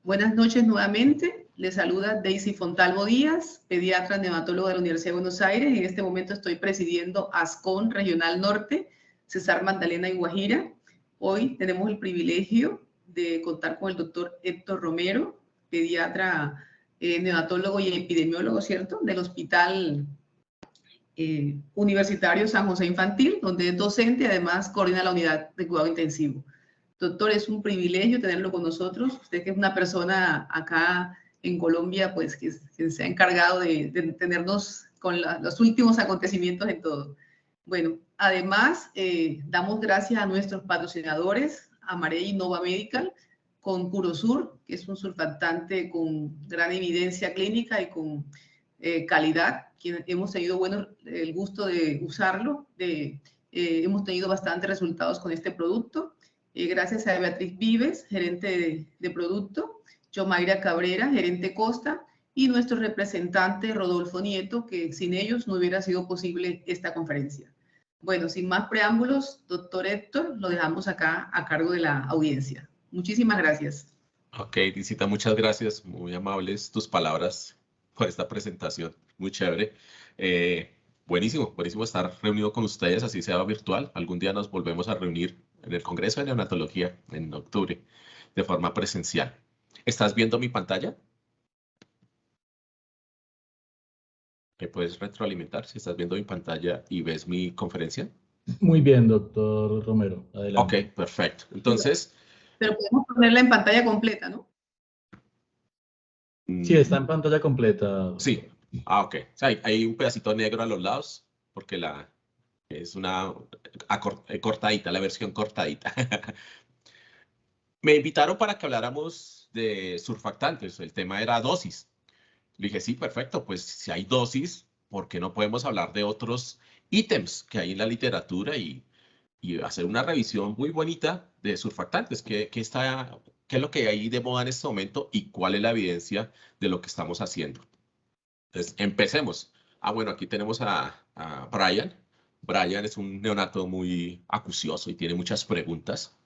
Buenas noches nuevamente. Les saluda Daisy Fontalvo Díaz, pediatra neonatóloga de la Universidad de Buenos Aires. En este momento estoy presidiendo ASCON Regional Norte, Cesar Magdalena y Guajira. Hoy tenemos el privilegio de contar con el doctor Héctor Romero, pediatra neonatólogo y epidemiólogo, ¿cierto?, del Hospital Universitario San José Infantil, donde es docente y además coordina la unidad de cuidado intensivo. Doctor, es un privilegio tenerlo con nosotros. Usted que es una persona acá en Colombia, pues que se ha encargado de tenernos con los últimos acontecimientos en todo. Bueno, además, damos gracias a nuestros patrocinadores, a Marey Nova Medical, con Curosur, que es un surfactante con gran evidencia clínica y con calidad, que hemos tenido el gusto de usarlo, hemos tenido bastantes resultados con este producto. Gracias a Beatriz Vives, gerente de producto, Yomaira Cabrera, gerente Costa, y nuestro representante Rodolfo Nieto, que sin ellos no hubiera sido posible esta conferencia. Bueno, sin más preámbulos, doctor Héctor, lo dejamos acá a cargo de la audiencia. Muchísimas gracias. Ok, Disita, muchas gracias. Muy amables tus palabras por esta presentación. Muy chévere. Buenísimo estar reunido con ustedes, así sea virtual. Algún día nos volvemos a reunir en el Congreso de Neonatología en octubre, de forma presencial. ¿Estás viendo mi pantalla? ¿Me puedes retroalimentar si estás viendo mi pantalla y ves mi conferencia? Muy bien, doctor Romero. Adelante. Ok, perfecto. Entonces... Pero podemos ponerla en pantalla completa, ¿no? Sí, está en pantalla completa, doctor. Sí. Ah, ok. O sea, hay un pedacito negro a los lados porque es una cortadita, la versión cortadita. Me invitaron para que habláramos de surfactantes. El tema era dosis. Le dije, sí, perfecto. Pues si hay dosis, ¿por qué no podemos hablar de otros ítems que hay en la literatura y hacer una revisión muy bonita de surfactantes? ¿Qué es lo que hay de moda en este momento y cuál es la evidencia de lo que estamos haciendo? Entonces, empecemos. Bueno, aquí tenemos a Brian. Brian es un neonato muy acucioso y tiene muchas preguntas.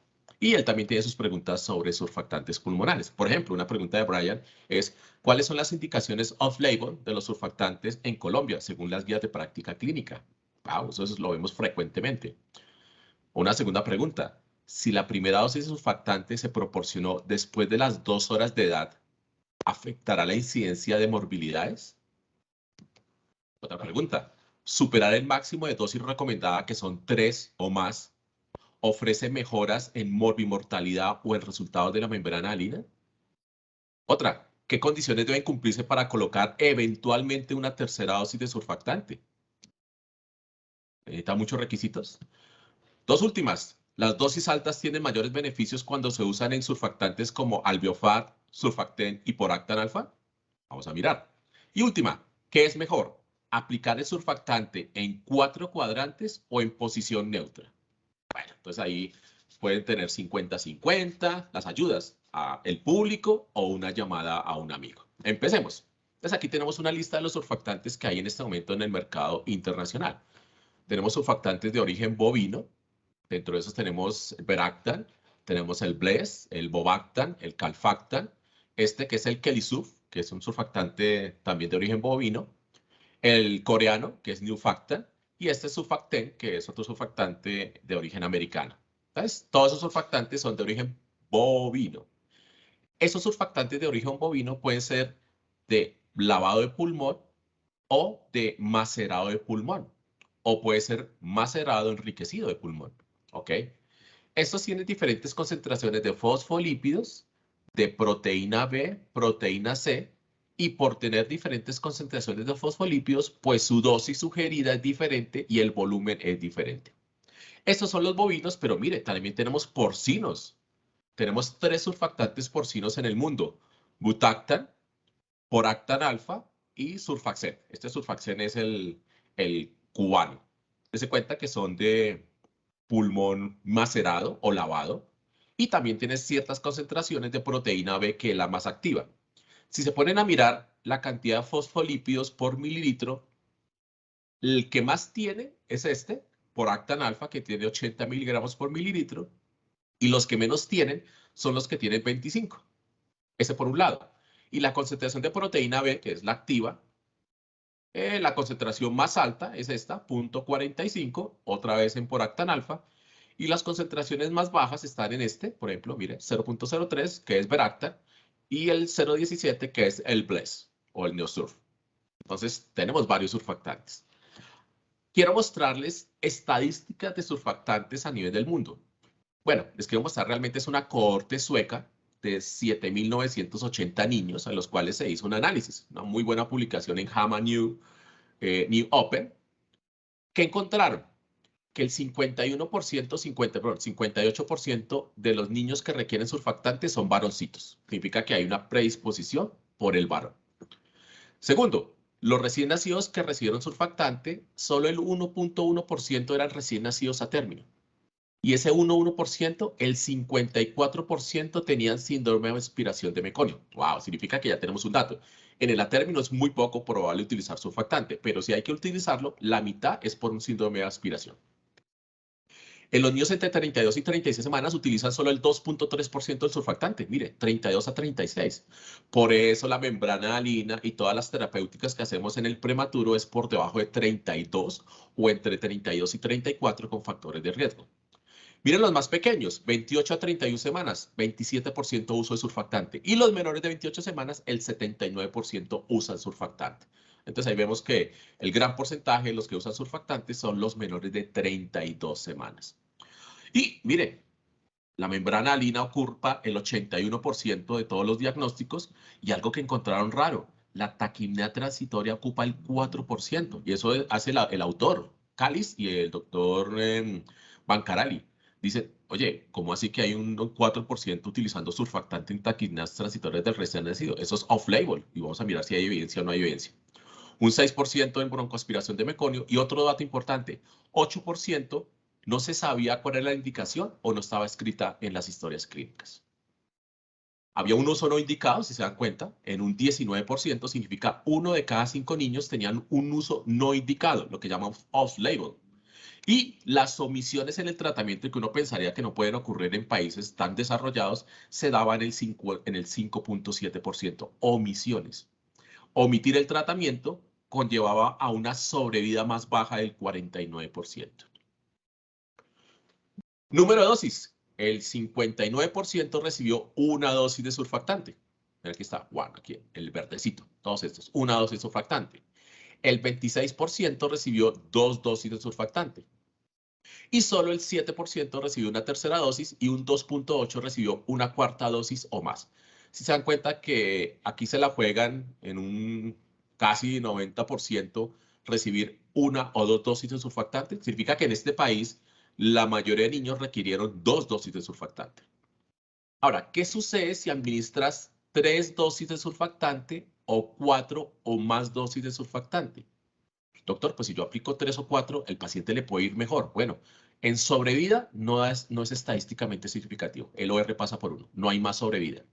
Y él también tiene sus preguntas sobre surfactantes pulmonares. Por ejemplo, una pregunta de Brian es, ¿cuáles son las indicaciones off-label de los surfactantes en Colombia, según las guías de práctica clínica? Wow, eso lo vemos frecuentemente. Una segunda pregunta, si la primera dosis de surfactante se proporcionó después de las 2 horas de edad, ¿afectará la incidencia de morbilidades? Otra pregunta, ¿superar el máximo de dosis recomendada, que son 3 o más, ofrece mejoras en morbimortalidad o en resultados de la membrana alina? Otra, ¿qué condiciones deben cumplirse para colocar eventualmente una tercera dosis de surfactante? ¿Necesita muchos requisitos? Dos últimas, ¿las dosis altas tienen mayores beneficios cuando se usan en surfactantes como Albiofat, Surfacten y Poractan alfa? Vamos a mirar. Y última, ¿qué es mejor? ¿Aplicar el surfactante en 4 cuadrantes o en posición neutra? Bueno, entonces ahí pueden tener 50-50 las ayudas a el público o una llamada a un amigo. Empecemos. Entonces aquí tenemos una lista de los surfactantes que hay en este momento en el mercado internacional. Tenemos surfactantes de origen bovino. Dentro de esos tenemos el Beractan, tenemos el Bless, el Bobactan, el Calfactan, este que es el Kelisuf, que es un surfactante también de origen bovino, el coreano, que es Newfactan, y este Surfacten, que es otro surfactante de origen americano. Entonces, todos esos surfactantes son de origen bovino. Esos surfactantes de origen bovino pueden ser de lavado de pulmón o de macerado de pulmón, o puede ser macerado enriquecido de pulmón. ¿Ok? Estos tienen diferentes concentraciones de fosfolípidos, de proteína B, proteína C, y por tener diferentes concentraciones de fosfolípidos, pues su dosis sugerida es diferente y el volumen es diferente. Estos son los bovinos, pero mire, también tenemos porcinos. Tenemos 3 surfactantes porcinos en el mundo: Butactan, Poractan alfa y Surfaxen. Este Surfaxen es el cubano. Se cuenta que son de pulmón macerado o lavado, y también tiene ciertas concentraciones de proteína B, que es la más activa. Si se ponen a mirar la cantidad de fosfolípidos por mililitro, el que más tiene es este, Poractan alfa, que tiene 80 miligramos por mililitro, y los que menos tienen son los que tienen 25. Ese por un lado. Y la concentración de proteína B, que es la activa, la concentración más alta es esta, 0.45, otra vez en poractan alfa. Y las concentraciones más bajas están en este, por ejemplo, mire, 0.03, que es Veracta, y el 0.17, que es el Bless o el Neosurf. Entonces, tenemos varios surfactantes. Quiero mostrarles estadísticas de surfactantes a nivel del mundo. Bueno, les quiero mostrar realmente es una cohorte sueca de 7.980 niños a los cuales se hizo un análisis. Una muy buena publicación en JAMA New Open. ¿Qué encontraron? Que el 58% de los niños que requieren surfactantes son varoncitos. Significa que hay una predisposición por el varón. Segundo, los recién nacidos que recibieron surfactante, solo el 1.1% eran recién nacidos a término. Y ese 1.1%, el 54% tenían síndrome de aspiración de meconio. ¡Wow! Significa que ya tenemos un dato. En el a término es muy poco probable utilizar surfactante, pero si hay que utilizarlo, la mitad es por un síndrome de aspiración. En los niños entre 32 y 36 semanas utilizan solo el 2.3% del surfactante. Mire, 32 a 36. Por eso la membrana alina y todas las terapéuticas que hacemos en el prematuro es por debajo de 32 o entre 32 y 34 con factores de riesgo. Miren los más pequeños, 28 a 31 semanas, 27% uso de surfactante. Y los menores de 28 semanas, el 79% usan surfactante. Entonces ahí vemos que el gran porcentaje de los que usan surfactantes son los menores de 32 semanas. Y miren, la membrana alina ocupa el 81% de todos los diagnósticos y algo que encontraron raro, la taquimia transitoria ocupa el 4%. Y eso hace el autor, Cáliz, y el doctor Bancarali. Dice, oye, ¿cómo así que hay un 4% utilizando surfactante en taquimnias transitorias del recién nacido? Eso es off-label y vamos a mirar si hay evidencia o no hay evidencia. Un 6% en broncoaspiración de meconio y otro dato importante, 8% no se sabía cuál era la indicación o no estaba escrita en las historias clínicas. Había un uso no indicado, si se dan cuenta, en un 19% significa 1 de cada 5 niños tenían un uso no indicado, lo que llamamos off-label. Y las omisiones en el tratamiento, que uno pensaría que no pueden ocurrir en países tan desarrollados, se daban en el 5.7%. Omisiones. Omitir el tratamiento conllevaba a una sobrevida más baja del 49%. Número de dosis. El 59% recibió una dosis de surfactante. Aquí está, bueno, aquí el verdecito, todos estos, una dosis de surfactante. El 26% recibió 2 dosis de surfactante. Y solo el 7% recibió una tercera dosis y un 2.8% recibió una cuarta dosis o más. Si se dan cuenta que aquí se la juegan en un casi 90% recibir una o 2 dosis de surfactante, significa que en este país la mayoría de niños requirieron 2 dosis de surfactante. Ahora, ¿qué sucede si administras 3 dosis de surfactante o 4 o más dosis de surfactante? Doctor, pues si yo aplico 3 o 4, el paciente le puede ir mejor. Bueno, en sobrevida no es estadísticamente significativo. El OR pasa por 1, no hay más sobrevida.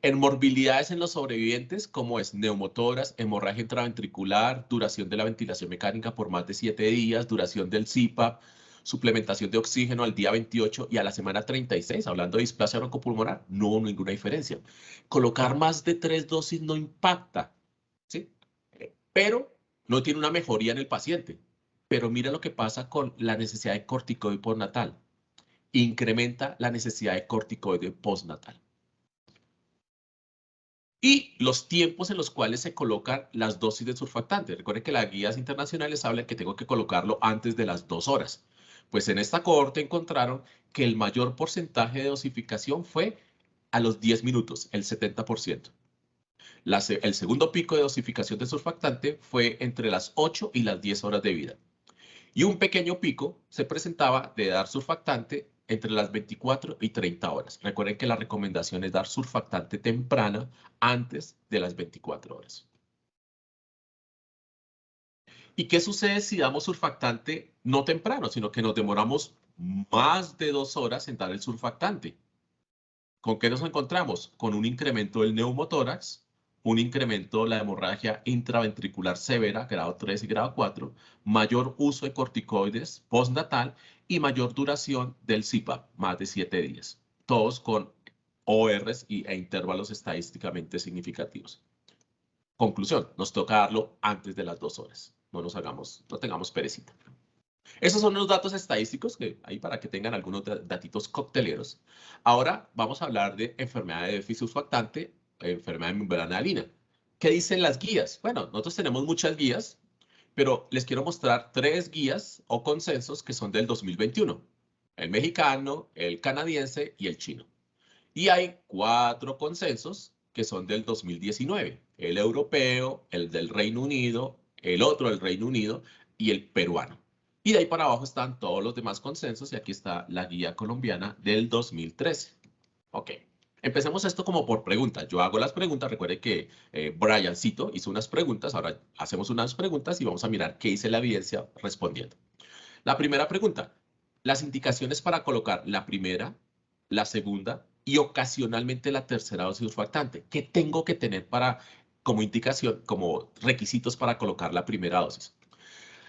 En morbilidades en los sobrevivientes, como es neumotoras, hemorragia intraventricular, duración de la ventilación mecánica por más de 7 días, duración del CPAP, suplementación de oxígeno al día 28 y a la semana 36, hablando de displasia broncopulmonar, no, ninguna diferencia. Colocar más de 3 dosis no impacta, ¿sí? Pero no tiene una mejoría en el paciente. Pero mira lo que pasa con la necesidad de corticoide postnatal. Incrementa la necesidad de corticoide postnatal. Y los tiempos en los cuales se colocan las dosis de surfactante. Recuerden que las guías internacionales hablan que tengo que colocarlo antes de las 2 horas. Pues en esta cohorte encontraron que el mayor porcentaje de dosificación fue a los 10 minutos, el 70%. El segundo pico de dosificación de surfactante fue entre las 8 y las 10 horas de vida. Y un pequeño pico se presentaba de dar surfactante entre las 24 y 30 horas. Recuerden que la recomendación es dar surfactante temprana antes de las 24 horas. ¿Y qué sucede si damos surfactante no temprano, sino que nos demoramos más de 2 horas en dar el surfactante? ¿Con qué nos encontramos? Con un incremento del neumotórax, un incremento de la hemorragia intraventricular severa, grado 3 y grado 4, mayor uso de corticoides postnatal y mayor duración del CPAP, más de 7 días. Todos con ORs e intervalos estadísticamente significativos. Conclusión, nos toca darlo antes de las 2 horas. No tengamos perecita. Esos son los datos estadísticos que hay para que tengan algunos datitos cocteleros. Ahora vamos a hablar de enfermedad de déficit surfactante, enfermedad de membrana hialina. ¿Qué dicen las guías? Bueno, nosotros tenemos muchas guías, pero les quiero mostrar 3 guías o consensos que son del 2021. El mexicano, el canadiense y el chino. Y hay 4 consensos que son del 2019. El europeo, el del Reino Unido, el otro del Reino Unido y el peruano. Y de ahí para abajo están todos los demás consensos y aquí está la guía colombiana del 2013. Ok, empecemos esto como por preguntas. Yo hago las preguntas, recuerde que Briancito hizo unas preguntas, ahora hacemos unas preguntas y vamos a mirar qué dice la evidencia respondiendo. La primera pregunta, las indicaciones para colocar la primera, la segunda y ocasionalmente la tercera dosis surfactante. ¿Qué tengo que tener como indicación, como requisitos para colocar la primera dosis?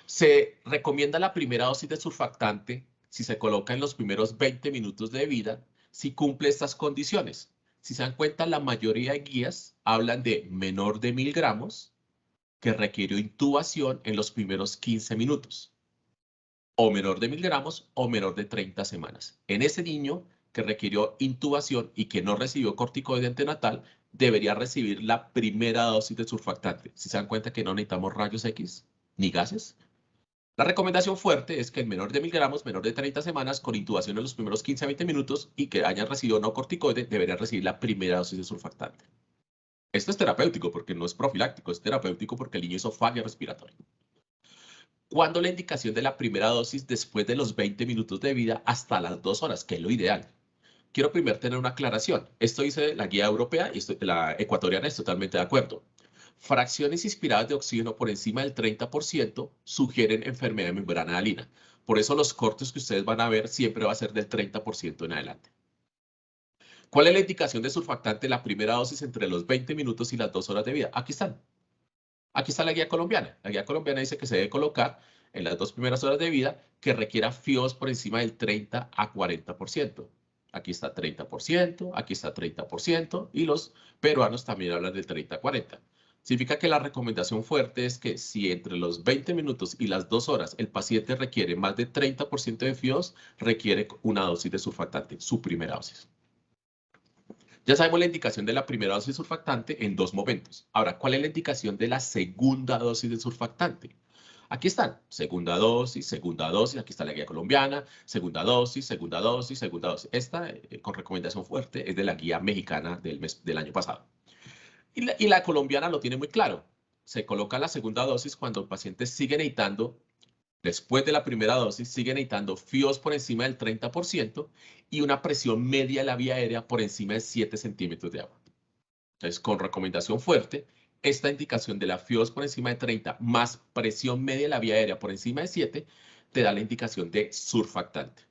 Se recomienda la primera dosis de surfactante si se coloca en los primeros 20 minutos de vida, si cumple estas condiciones. Si se dan cuenta, la mayoría de guías hablan de menor de 1000 gramos que requiere intubación en los primeros 15 minutos. O menor de 1000 gramos o menor de 30 semanas. En ese niño que requirió intubación y que no recibió corticoide antenatal, debería recibir la primera dosis de surfactante. Si se dan cuenta que no necesitamos rayos X ni gases. La recomendación fuerte es que el menor de 1000 gramos, menor de 30 semanas, con intubación en los primeros 15 a 20 minutos y que hayan recibido no corticoide, deberían recibir la primera dosis de surfactante. Esto es terapéutico porque no es profiláctico, es terapéutico porque el niño hizo falla respiratoria. ¿Cuándo la indicación de la primera dosis después de los 20 minutos de vida hasta las 2 horas, que es lo ideal? Quiero primero tener una aclaración. Esto dice la guía europea y la ecuatoriana es totalmente de acuerdo. Fracciones inspiradas de oxígeno por encima del 30% sugieren enfermedad de membrana hialina. Por eso los cortes que ustedes van a ver siempre va a ser del 30% en adelante. ¿Cuál es la indicación de surfactante? La primera dosis entre los 20 minutos y las 2 horas de vida. Aquí están. Aquí está la guía colombiana. La guía colombiana dice que se debe colocar en las 2 primeras horas de vida que requiera FIOS por encima del 30 a 40%. Aquí está 30%, aquí está 30% y los peruanos también hablan del 30 a 40%. Significa que la recomendación fuerte es que si entre los 20 minutos y las 2 horas el paciente requiere más de 30% de FIOS, requiere una dosis de surfactante, su primera dosis. Ya sabemos la indicación de la primera dosis de surfactante en 2 momentos. Ahora, ¿cuál es la indicación de la segunda dosis de surfactante? Aquí están, segunda dosis, aquí está la guía colombiana, segunda dosis, segunda dosis, segunda dosis. Esta, con recomendación fuerte, es de la guía mexicana del año pasado. Y la colombiana lo tiene muy claro. Se coloca la segunda dosis cuando el paciente sigue necesitando, después de la primera dosis, sigue necesitando FIOS por encima del 30% y una presión media de la vía aérea por encima de 7 centímetros de agua. Entonces, con recomendación fuerte, esta indicación de la FIOS por encima de 30 más presión media de la vía aérea por encima de 7 te da la indicación de surfactante.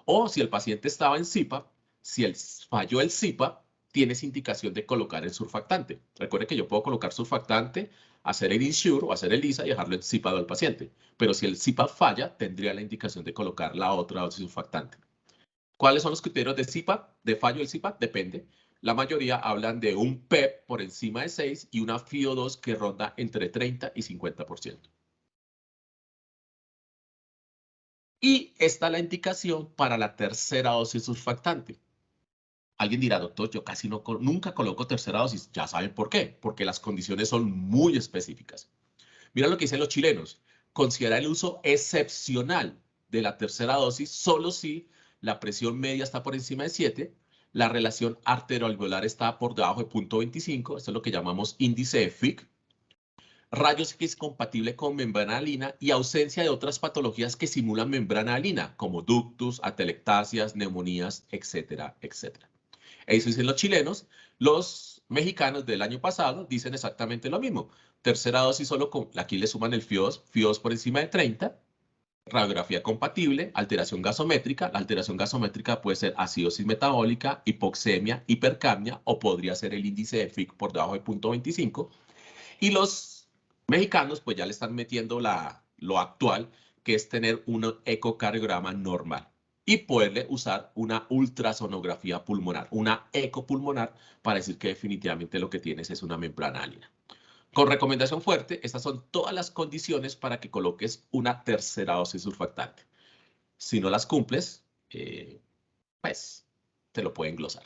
O si el paciente estaba en CIPAP, si falló el CIPAP, tienes indicación de colocar el surfactante. Recuerde que yo puedo colocar surfactante, hacer el INSURE o hacer el ISA y dejarlo en CIPAP al paciente. Pero si el CIPAP falla, tendría la indicación de colocar la otra dosis surfactante. ¿Cuáles son los criterios de CIPAP? De fallo del CIPAP, depende. La mayoría hablan de un PEP por encima de 6 y una FIO2 que ronda entre 30 y 50%. Y está la indicación para la tercera dosis surfactante. Alguien dirá, doctor, yo casi nunca coloco tercera dosis. Ya saben por qué. Porque las condiciones son muy específicas. Mira lo que dicen los chilenos. Considera el uso excepcional de la tercera dosis solo si la presión media está por encima de 7, la relación arterioalveolar está por debajo de 0.25, esto es lo que llamamos índice de Fick, rayos X compatible con membrana hialina y ausencia de otras patologías que simulan membrana hialina, como ductus, atelectasias, neumonías, etcétera, etcétera. Eso dicen los chilenos. Los mexicanos del año pasado dicen exactamente lo mismo. Tercera dosis solo con, aquí le suman el FIOS por encima de 30, radiografía compatible, alteración gasométrica. La alteración gasométrica puede ser acidosis metabólica, hipoxemia, hipercapnia o podría ser el índice de Fick por debajo de 0.25. Y los mexicanos pues ya le están metiendo lo actual, que es tener un ecocardiograma normal. y poderle usar una ultrasonografía pulmonar, una ecopulmonar, para decir que definitivamente lo que tienes es una membrana alina. Con recomendación fuerte, estas son todas las condiciones para que coloques una tercera dosis surfactante. Si no las cumples, pues te lo pueden glosar.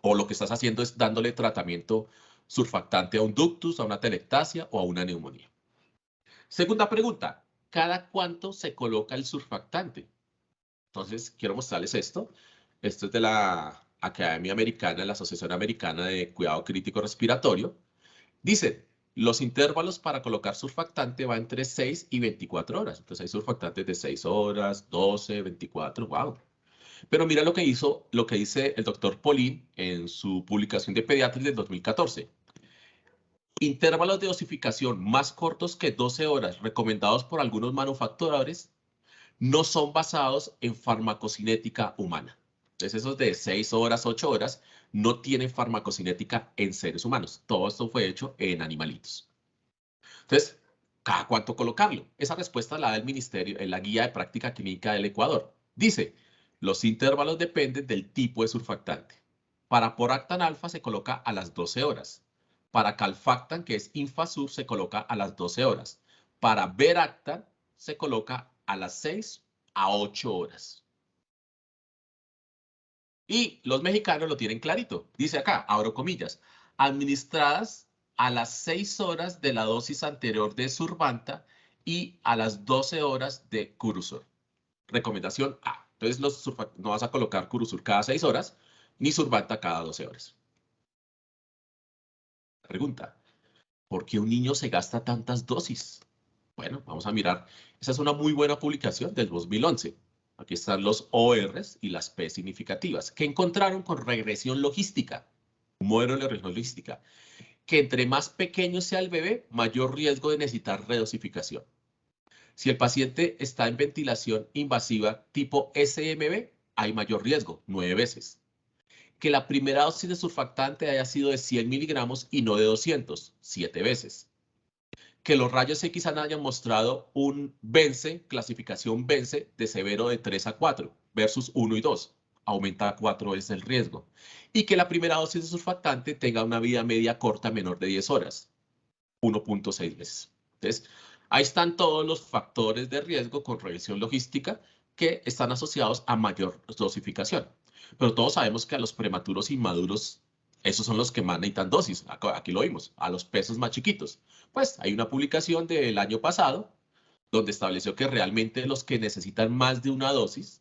O lo que estás haciendo es dándole tratamiento surfactante a un ductus, a una telectasia o a una neumonía. Segunda pregunta, ¿cada cuánto se coloca el surfactante? Entonces, quiero mostrarles esto. Esto es de la Academia Americana, la Asociación Americana de Cuidado Crítico Respiratorio. Dice, los intervalos para colocar surfactante van entre 6 y 24 horas. Entonces hay surfactantes de 6 horas, 12, 24, wow. Pero mira lo que dice el doctor Polín en su publicación de Pediatrics del 2014. Intervalos de dosificación más cortos que 12 horas recomendados por algunos manufacturadores no son basados en farmacocinética humana. Entonces esos de 6 horas, 8 horas no tienen farmacocinética en seres humanos. Todo esto fue hecho en animalitos. Entonces, ¿cada cuánto colocarlo? Esa respuesta la da el Ministerio en la Guía de Práctica Clínica del Ecuador. Dice, los intervalos dependen del tipo de surfactante. Para Poractan alfa se coloca a las 12 horas. Para Calfactan, que es Infasur, se coloca a las 12 horas. Para Veractan se coloca a las 6 a 8 horas. Y los mexicanos lo tienen clarito. Dice acá, abro comillas, administradas a las 6 horas de la dosis anterior de Survanta y a las 12 horas de Curusur. Recomendación A. Entonces no vas a colocar Curusur cada 6 horas ni Survanta cada 12 horas. Pregunta, ¿por qué un niño se gasta tantas dosis? Bueno, vamos a mirar. Esa es una muy buena publicación del 2011. Aquí están los ORs y las P significativas, que encontraron con regresión logística, un modelo de regresión logística, que entre más pequeño sea el bebé, mayor riesgo de necesitar redosificación. Si el paciente está en ventilación invasiva tipo SMB, hay mayor riesgo, 9 veces. Que la primera dosis de surfactante haya sido de 100 miligramos y no de 200, 7 veces. Que los rayos X hayan mostrado un Vence, clasificación Vence, de severo de 3 a 4 versus 1 y 2. Aumenta a 4 veces el riesgo. Y que la primera dosis de surfactante tenga una vida media corta menor de 10 horas. 1.6 veces. Entonces, ahí están todos los factores de riesgo con regresión logística que están asociados a mayor dosificación. Pero todos sabemos que a los prematuros inmaduros, esos son los que más necesitan dosis. Aquí lo vimos, a los pesos más chiquitos. Pues hay una publicación del año pasado donde estableció que realmente los que necesitan más de una dosis,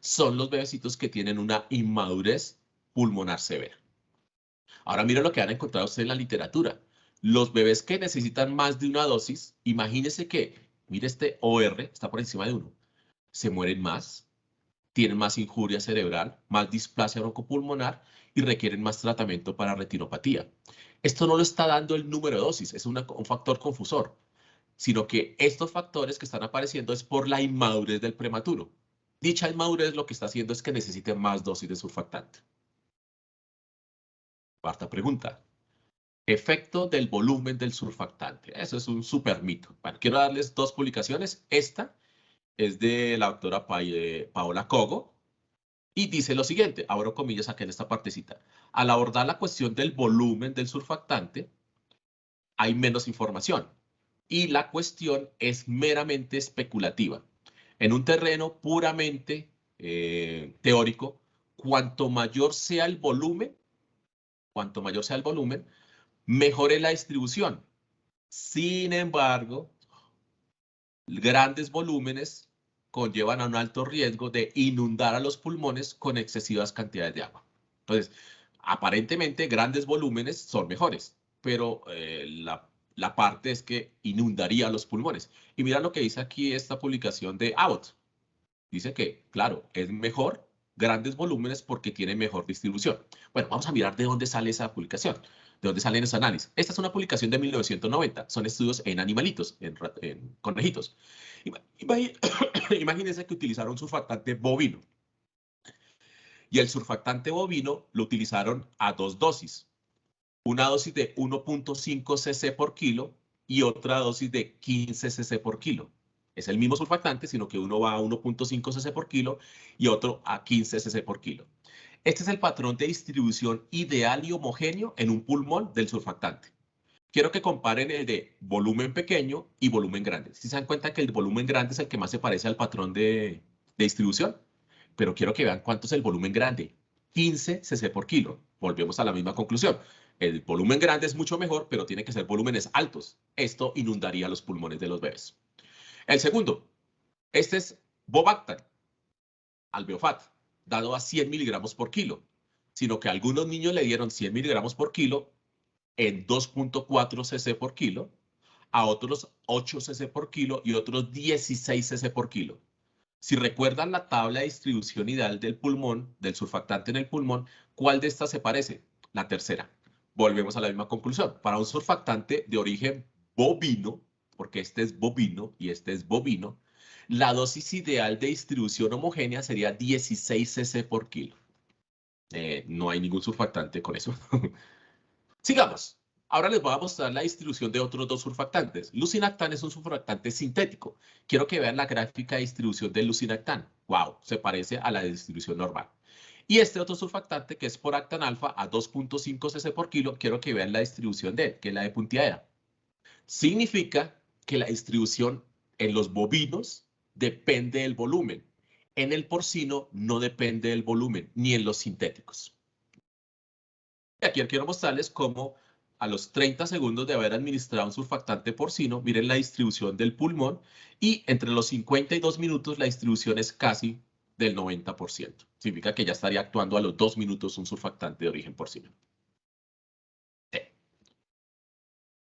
son los bebecitos que tienen una inmadurez pulmonar severa. Ahora mira lo que van a encontrar ustedes en la literatura. Los bebés que necesitan más de una dosis, imagínense que, mire este OR, está por encima de 1, se mueren más, tienen más injuria cerebral, más displasia broncopulmonar y requieren más tratamiento para retinopatía. Esto no lo está dando el número de dosis, es un factor confusor, sino que estos factores que están apareciendo es por la inmadurez del prematuro. Dicha inmadurez lo que está haciendo es que necesite más dosis de surfactante. Cuarta pregunta. Efecto del volumen del surfactante. Eso es un súper mito. Bueno, quiero darles 2 publicaciones. Esta es de la doctora Paola Cogo y dice lo siguiente, abro comillas aquí en esta partecita. Al abordar la cuestión del volumen del surfactante, hay menos información y la cuestión es meramente especulativa. En un terreno puramente teórico, cuanto mayor sea el volumen, mejor es la distribución. Sin embargo, grandes volúmenes conllevan a un alto riesgo de inundar a los pulmones con excesivas cantidades de agua. Entonces, aparentemente grandes volúmenes son mejores, pero la parte es que inundaría los pulmones. Y mira lo que dice aquí esta publicación de Abbott. Dice que, claro, es mejor grandes volúmenes porque tiene mejor distribución. Bueno, vamos a mirar de dónde sale esa publicación, de dónde salen esos análisis. Esta es una publicación de 1990, son estudios en animalitos, en conejitos. Imagínense que utilizaron surfactante bovino. Y el surfactante bovino lo utilizaron a 2 dosis. Una dosis de 1.5 cc por kilo y otra dosis de 15 cc por kilo. Es el mismo surfactante, sino que uno va a 1.5 cc por kilo y otro a 15 cc por kilo. Este es el patrón de distribución ideal y homogéneo en un pulmón del surfactante. Quiero que comparen el de volumen pequeño y volumen grande. Si se dan cuenta que el volumen grande es el que más se parece al patrón de distribución, pero quiero que vean cuánto es el volumen grande. 15 cc por kilo. Volvemos a la misma conclusión. El volumen grande es mucho mejor, pero tiene que ser volúmenes altos. Esto inundaría los pulmones de los bebés. El segundo, este es Bobactam, Alveofat, dado a 100 miligramos por kilo, sino que a algunos niños le dieron 100 miligramos por kilo en 2.4 cc por kilo, a otros 8 cc por kilo y otros 16 cc por kilo. Si recuerdan la tabla de distribución ideal del pulmón, del surfactante en el pulmón, ¿cuál de estas se parece? La tercera. Volvemos a la misma conclusión. Para un surfactante de origen bovino, porque este es bovino y este es bovino, la dosis ideal de distribución homogénea sería 16 cc por kilo. No hay ningún surfactante con eso. Sigamos. Ahora les voy a mostrar la distribución de otros dos surfactantes. Lucinactán es un surfactante sintético. Quiero que vean la gráfica de distribución del lucinactán. ¡Wow! Se parece a la de distribución normal. Y este otro surfactante, que es poractan alfa, a 2.5 cc por kilo, quiero que vean la distribución de él, que es la de punteadera. Significa que la distribución en los bovinos depende del volumen. En el porcino no depende del volumen, ni en los sintéticos. Y aquí quiero mostrarles cómo a los 30 segundos de haber administrado un surfactante porcino, miren la distribución del pulmón y entre los 52 minutos la distribución es casi del 90%. Significa que ya estaría actuando a los 2 minutos un surfactante de origen porcino. Sí.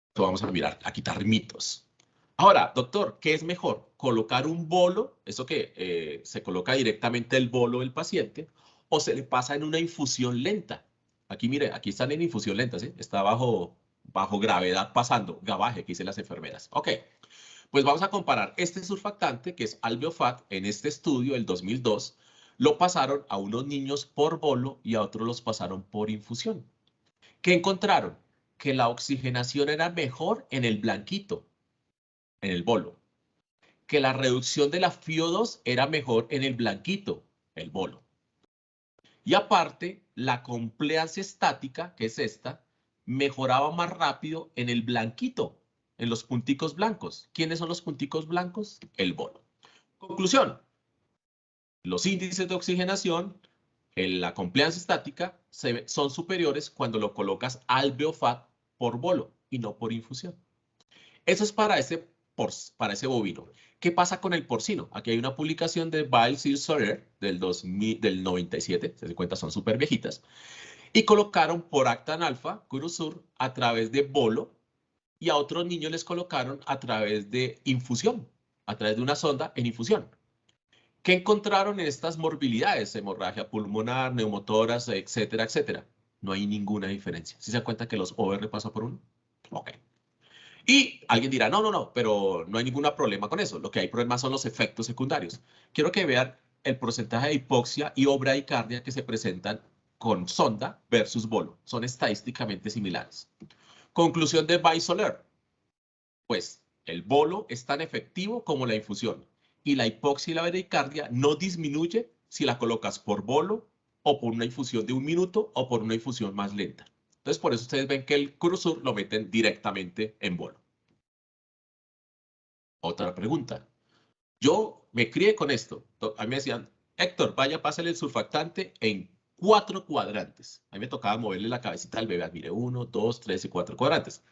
Esto vamos a mirar, a quitar mitos. Ahora, doctor, ¿qué es mejor? ¿Colocar un bolo, eso que se coloca directamente el bolo del paciente, o se le pasa en una infusión lenta? Aquí, mire, aquí están en infusión lenta, ¿sí? Está bajo gravedad pasando, gabaje, que dicen las enfermeras. Ok, pues vamos a comparar este surfactante, que es Alveofat, en este estudio, el 2002, lo pasaron a unos niños por bolo y a otros los pasaron por infusión. ¿Qué encontraron? Que la oxigenación era mejor en el blanquito, en el bolo. Que la reducción de la FiO2 era mejor en el blanquito, el bolo. Y aparte, la compliance estática, que es esta, mejoraba más rápido en el blanquito, en los punticos blancos. ¿Quiénes son los punticos blancos? El bolo. Conclusión. Los índices de oxigenación en la compliance estática son superiores cuando lo colocas Alveofat por bolo y no por infusión. Eso es para ese bovino. ¿Qué pasa con el porcino? Aquí hay una publicación de Biles y Soler del 97, se dan cuenta, son súper viejitas, y colocaron poractan alfa, Curosur, a través de bolo, y a otros niños les colocaron a través de infusión, a través de una sonda en infusión. ¿Qué encontraron en estas morbilidades? Hemorragia pulmonar, neumotoras, etcétera, etcétera. No hay ninguna diferencia. ¿Sí se dan cuenta que los OR pasan por uno? Ok. Y alguien dirá, no, pero no hay ningún problema con eso. Lo que hay problema son los efectos secundarios. Quiero que vean el porcentaje de hipoxia y o bradicardia que se presentan con sonda versus bolo. Son estadísticamente similares. Conclusión de Bisoler. Pues el bolo es tan efectivo como la infusión. Y la hipoxia y la bradicardia no disminuye si la colocas por bolo o por una infusión de 1 minuto o por una infusión más lenta. Entonces, por eso ustedes ven que el Curosur lo meten directamente en bolo. Otra pregunta. Yo me crié con esto. A mí me decían, Héctor, vaya, pásale el surfactante en 4 cuadrantes. A mí me tocaba moverle la cabecita al bebé. Mire, 1, 2, 3 y 4 cuadrantes.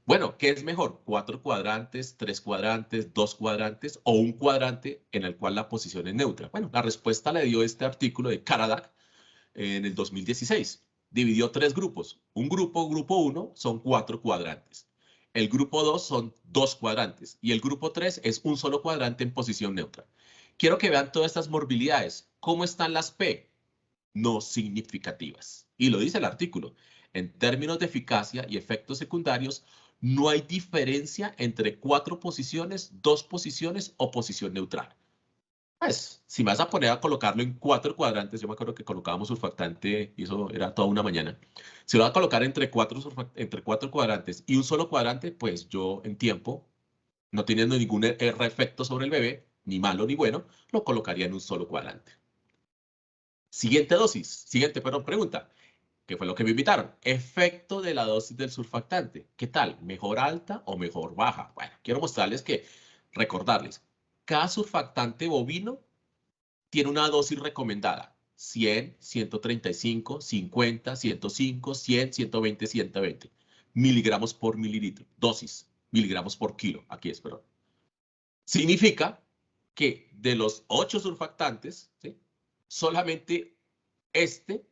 Bueno, ¿qué es mejor? 4 cuadrantes, 3 cuadrantes, 2 cuadrantes o un cuadrante en el cual la posición es neutra. Bueno, la respuesta le dio este artículo de Karadak en el 2016. Dividió 3 grupos. Un grupo 1, son 4 cuadrantes. El grupo 2 son 2 cuadrantes. Y el grupo 3 es un solo cuadrante en posición neutra. Quiero que vean todas estas morbilidades. ¿Cómo están las P? No significativas. Y lo dice el artículo. En términos de eficacia y efectos secundarios, no hay diferencia entre 4 posiciones, 2 posiciones o posición neutral. Pues, si me vas a poner a colocarlo en 4 cuadrantes, yo me acuerdo que colocábamos surfactante y eso era toda una mañana. Si lo vas a colocar entre 4 cuadrantes y un solo cuadrante, pues yo en tiempo no teniendo ningún efecto sobre el bebé, ni malo ni bueno, lo colocaría en un solo cuadrante. Siguiente pregunta. ¿Qué fue lo que me invitaron? Efecto de la dosis del surfactante. ¿Qué tal? ¿Mejor alta o mejor baja? Bueno, quiero mostrarles recordarles, cada surfactante bovino tiene una dosis recomendada. 100, 135, 50, 105, 100, 120, 120 miligramos por mililitro. Dosis, miligramos por kilo. Aquí es, perdón. Significa que de los 8 surfactantes, ¿sí?, solamente este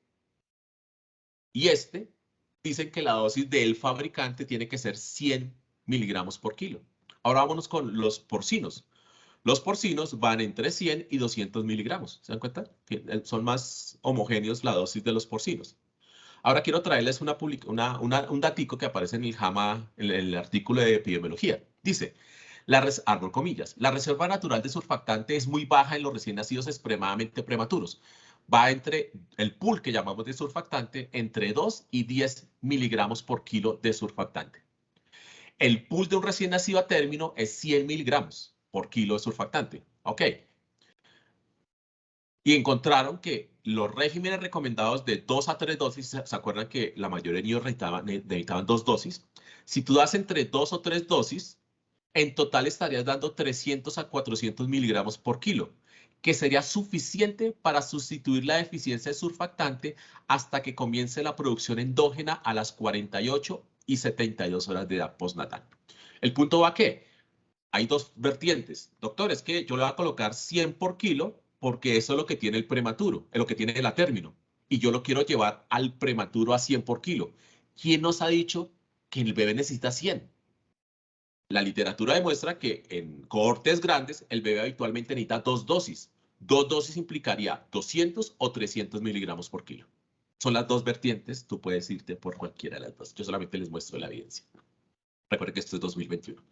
y este dicen que la dosis del fabricante tiene que ser 100 miligramos por kilo. Ahora vámonos con los porcinos. Los porcinos van entre 100 y 200 miligramos. ¿Se dan cuenta? Son más homogéneos la dosis de los porcinos. Ahora quiero traerles un datico que aparece en el JAMA, en el artículo de epidemiología. Dice, abro comillas, la reserva natural de surfactante es muy baja en los recién nacidos extremadamente prematuros. Va entre el pool que llamamos de surfactante entre 2 y 10 miligramos por kilo de surfactante. El pool de un recién nacido a término es 100 miligramos por kilo de surfactante. Ok. Y encontraron que los regímenes recomendados de 2 a 3 dosis, ¿se acuerdan que la mayoría de niños necesitaban 2 dosis? Si tú das entre 2 o 3 dosis, en total estarías dando 300 a 400 miligramos por kilo, que sería suficiente para sustituir la deficiencia de surfactante hasta que comience la producción endógena a las 48 y 72 horas de edad postnatal. ¿El punto va a qué? Hay dos vertientes. Doctor, es que yo le voy a colocar 100 por kilo porque eso es lo que tiene el prematuro, es lo que tiene el a término. Y yo lo quiero llevar al prematuro a 100 por kilo. ¿Quién nos ha dicho que el bebé necesita 100? La literatura demuestra que en cohortes grandes el bebé habitualmente necesita 2 dosis. 2 dosis implicaría 200 o 300 miligramos por kilo. Son las dos vertientes, tú puedes irte por cualquiera de las dos. Yo solamente les muestro la evidencia. Recuerden que esto es 2021.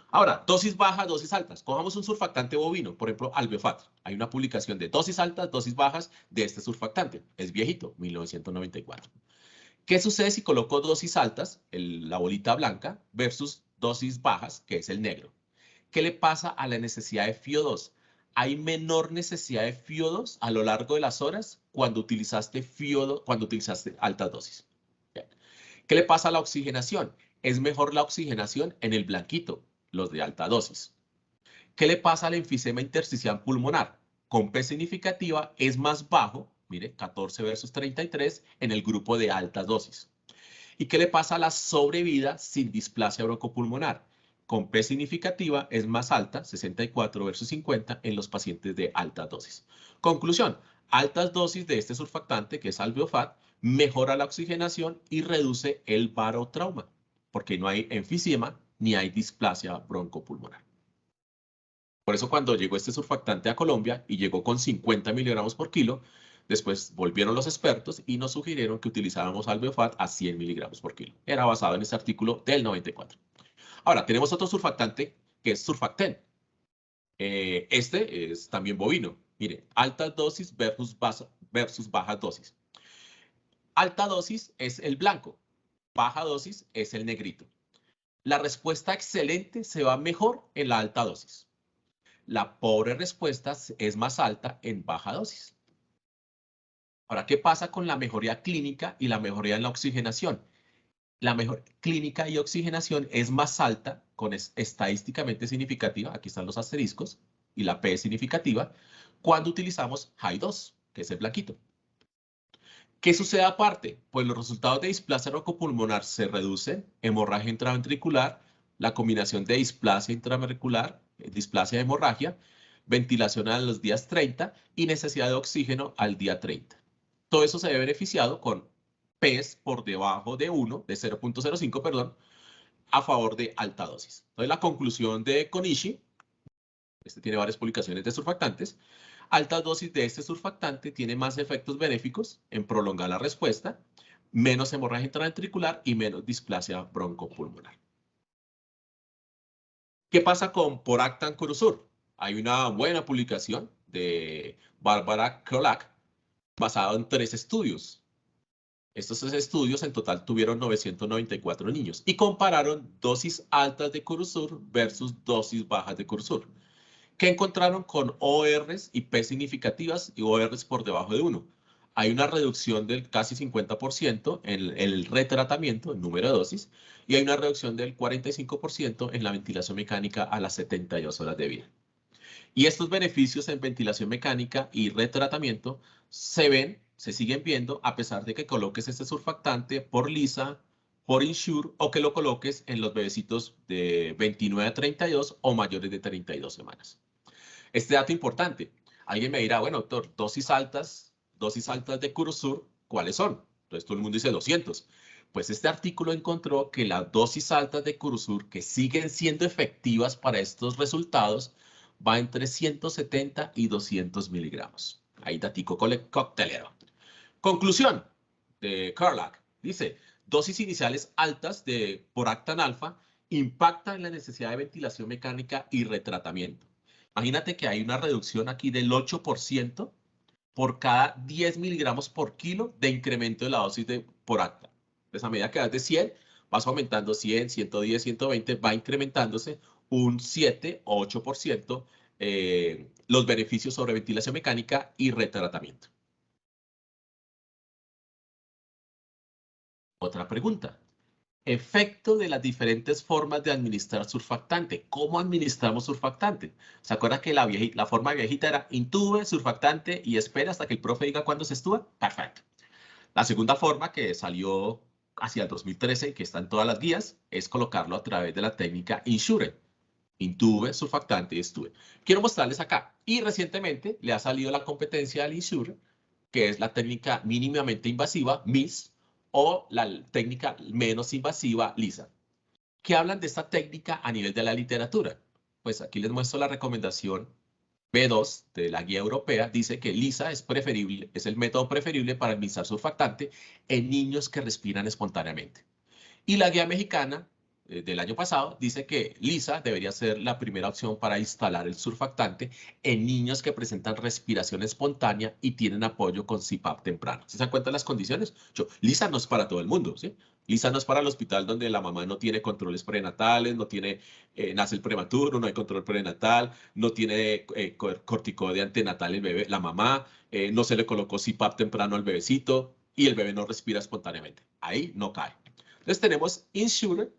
Ahora, dosis bajas, dosis altas. Cojamos un surfactante bovino, por ejemplo, Albiofat. Hay una publicación de dosis altas, dosis bajas de este surfactante. Es viejito, 1994. ¿Qué sucede si coloco dosis altas, la bolita blanca, versus dosis bajas, que es el negro? ¿Qué le pasa a la necesidad de FiO2? Hay menor necesidad de FiO2 a lo largo de las horas cuando utilizaste FiO2, cuando utilizaste altas dosis. ¿Qué le pasa a la oxigenación? Es mejor la oxigenación en el blanquito, los de alta dosis. ¿Qué le pasa al enfisema intersticial pulmonar? Con P significativa es más bajo, mire, 14 versus 33 en el grupo de alta dosis. ¿Y qué le pasa a la sobrevida sin displasia broncopulmonar? Con P significativa es más alta, 64 versus 50 en los pacientes de alta dosis. Conclusión, altas dosis de este surfactante, que es Albiofat, mejora la oxigenación y reduce el barotrauma, porque no hay enfisema ni hay displasia broncopulmonar. Por eso cuando llegó este surfactante a Colombia y llegó con 50 miligramos por kilo, después volvieron los expertos y nos sugirieron que utilizáramos Albiofat a 100 miligramos por kilo. Era basado en este artículo del 94. Ahora, tenemos otro surfactante que es surfacten. Este es también bovino. Mire, altas dosis versus bajas dosis. Alta dosis es el blanco, baja dosis es el negrito. La respuesta excelente se va mejor en la alta dosis. La pobre respuesta es más alta en baja dosis. Ahora, ¿qué pasa con la mejoría clínica y la mejoría en la oxigenación? La mejor clínica y oxigenación es más alta, estadísticamente significativa, aquí están los asteriscos, y la P es significativa, cuando utilizamos high dose, que es el blanquito. ¿Qué sucede aparte? Pues los resultados de displasia bronco-pulmonar se reducen, hemorragia intraventricular, la combinación de displasia intraventricular, displasia de hemorragia, ventilación a los días 30 y necesidad de oxígeno al día 30. Todo eso se ve beneficiado con P's por debajo de 1, de 0.05, perdón, a favor de alta dosis. Entonces, la conclusión de Konishi, este tiene varias publicaciones de surfactantes, altas dosis de este surfactante tiene más efectos benéficos en prolongar la respuesta, menos hemorragia intraventricular y menos displasia broncopulmonar. ¿Qué pasa con Poractan Curusur? Hay una buena publicación de Barbara Krolak basada en 3 estudios. Estos estudios en total tuvieron 994 niños y compararon dosis altas de Curusur versus dosis bajas de Curusur. ¿Qué encontraron con ORs y P significativas y ORs por debajo de 1? Hay una reducción del casi 50% en el retratamiento, el número de dosis, y hay una reducción del 45% en la ventilación mecánica a las 72 horas de vida. Y estos beneficios en ventilación mecánica y retratamiento se siguen viendo a pesar de que coloques este surfactante por Lisa, por Ensure o que lo coloques en los bebecitos de 29 a 32 o mayores de 32 semanas. Este dato importante, alguien me dirá, bueno, doctor, dosis altas de Curusur, ¿cuáles son? Entonces todo el mundo dice 200. Pues este artículo encontró que las dosis altas de Curusur, que siguen siendo efectivas para estos resultados, va entre 170 y 200 miligramos. Ahí datico coctelero. Conclusión de Carlack. Dice, dosis iniciales altas de poractan alfa impactan en la necesidad de ventilación mecánica y retratamiento. Imagínate que hay una reducción aquí del 8% por cada 10 miligramos por kilo de incremento de la dosis de poractan. Entonces, a medida que vas de 100, vas aumentando 100, 110, 120, va incrementándose un 7 o 8% los beneficios sobre ventilación mecánica y retratamiento. Otra pregunta. Efecto de las diferentes formas de administrar surfactante. ¿Cómo administramos surfactante? ¿Se acuerda que la forma viejita era intube, surfactante y espera hasta que el profe diga cuándo se estuva? Perfecto. La segunda forma que salió hacia el 2013, que está en todas las guías, es colocarlo a través de la técnica Ensure. Intube, surfactante y estuve. Quiero mostrarles acá. Y recientemente le ha salido la competencia al Ensure, que es la técnica mínimamente invasiva, MIS, o la técnica menos invasiva, LISA. ¿Qué hablan de esta técnica a nivel de la literatura? Pues aquí les muestro la recomendación B2 de la guía europea. Dice que LISA es preferible, es el método preferible para administrar surfactante en niños que respiran espontáneamente. Y la guía mexicana del año pasado dice que LISA debería ser la primera opción para instalar el surfactante en niños que presentan respiración espontánea y tienen apoyo con CPAP temprano. ¿Se dan cuenta de las condiciones? LISA no es para todo el mundo, ¿sí? LISA no es para el hospital donde la mamá no tiene controles prenatales, no tiene, nace el prematuro, no hay control prenatal, no tiene corticoide antenatal el bebé, la mamá, no se le colocó CPAP temprano al bebecito y el bebé no respira espontáneamente. Ahí no cae. Entonces tenemos Ensure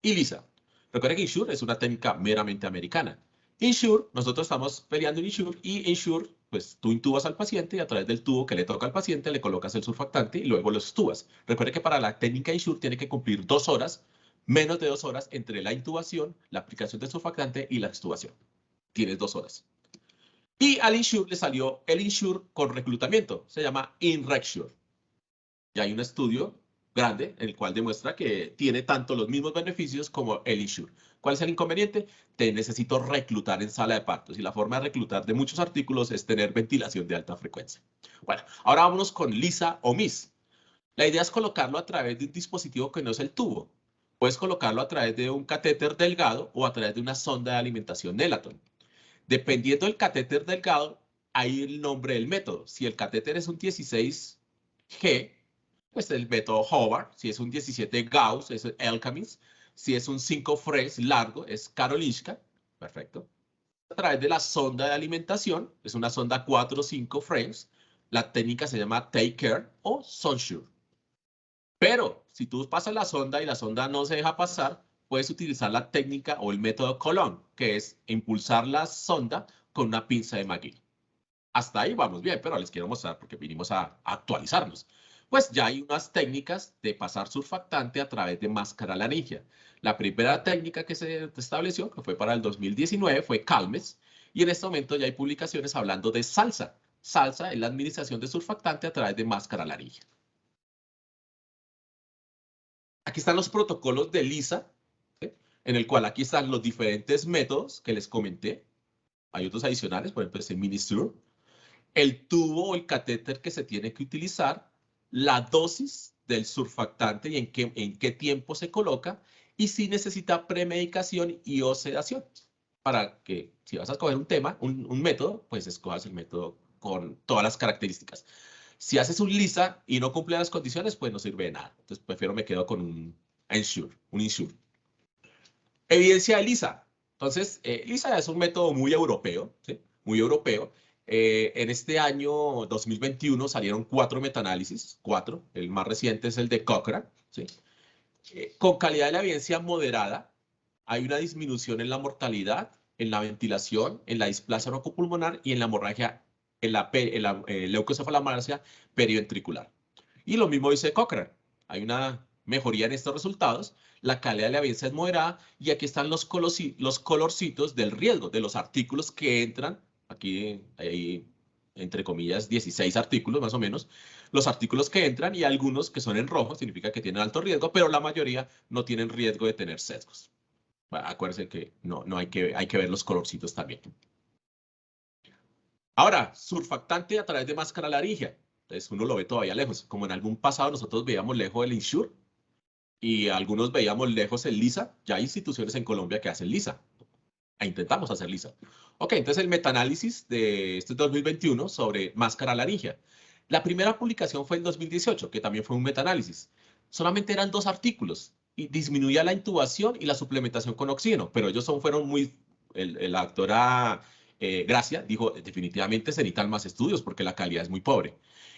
y LISA. Recuerden que Ensure es una técnica meramente americana. Ensure, nosotros estamos peleando en Ensure y Ensure, pues tú intubas al paciente y a través del tubo que le toca al paciente le colocas el surfactante y luego lo extubas. Recuerden que para la técnica Ensure tiene que cumplir 2 horas, menos de 2 horas entre la intubación, la aplicación del surfactante y la extubación. Tienes 2 horas. Y al Ensure le salió el Ensure con reclutamiento. Se llama InRexure. Y hay un estudio grande en el cual demuestra que tiene tanto los mismos beneficios como el Ensure. ¿Cuál es el inconveniente? Te necesito reclutar en sala de partos y la forma de reclutar de muchos artículos es tener ventilación de alta frecuencia. Bueno, ahora vámonos con LISA o MIS. La idea es colocarlo a través de un dispositivo que no es el tubo. Puedes colocarlo a través de un catéter delgado o a través de una sonda de alimentación Nelaton. Dependiendo del catéter delgado, hay el nombre del método. Si el catéter es un 16G, pues el método Hobart. Si es un 17 Gauss, es el Elkamis. Si es un 5 Fres largo, es Karolinska. Perfecto. A través de la sonda de alimentación, es una sonda 4 o 5 frames. La técnica se llama Take Care o Sunsure. Pero si tú pasas la sonda y la sonda no se deja pasar, puedes utilizar la técnica o el método Colon, que es impulsar la sonda con una pinza de McGill. Hasta ahí vamos bien, pero les quiero mostrar porque vinimos a actualizarnos. Pues ya hay unas técnicas de pasar surfactante a través de máscara laringia. La primera técnica que se estableció, que fue para el 2019, fue Calmes. Y en este momento ya hay publicaciones hablando de SALSA. SALSA es la administración de surfactante a través de máscara laringia. Aquí están los protocolos de LISA, ¿sí? En el cual aquí están los diferentes métodos que les comenté. Hay otros adicionales, por ejemplo, este Ministure. El tubo o el catéter que se tiene que utilizar, la dosis del surfactante y en qué tiempo se coloca, y si necesita premedicación y o sedación. Para que si vas a escoger un tema, un método, pues escojas el método con todas las características. Si haces un LISA y no cumple las condiciones, pues no sirve de nada. Entonces prefiero me quedo con un Ensure. Evidencia de LISA. Entonces, LISA es un método muy europeo, ¿sí? Muy europeo. En este año 2021 salieron 4 metaanálisis, 4. El más reciente es el de Cochrane, ¿sí? Con calidad de la evidencia moderada, hay una disminución en la mortalidad, en la ventilación, en la displasia oncopulmonar y en la hemorragia, en la leucoencefalomalacia periventricular. Y lo mismo dice Cochrane. Hay una mejoría en estos resultados, la calidad de la evidencia es moderada y aquí están los colorcitos del riesgo, de los artículos que entran. Aquí hay, entre comillas, 16 artículos más o menos. Los artículos que entran y algunos que son en rojo significa que tienen alto riesgo, pero la mayoría no tienen riesgo de tener sesgos. Bueno, acuérdense que hay que ver los colorcitos también. Ahora, surfactante a través de máscara laringea. Entonces uno lo ve todavía lejos. Como en algún pasado nosotros veíamos lejos el Ensure y algunos veíamos lejos el LISA. Ya hay instituciones en Colombia que hacen LISA. E intentamos hacer LISA. Ok, entonces el metaanálisis de este 2021 sobre máscara laringea. La primera publicación fue en 2018, que también fue un metaanálisis. Solamente eran 2 artículos y disminuía la intubación y la suplementación con oxígeno, pero ellos fueron muy... La doctora Gracia dijo, definitivamente se necesitan más estudios porque la calidad es muy pobre.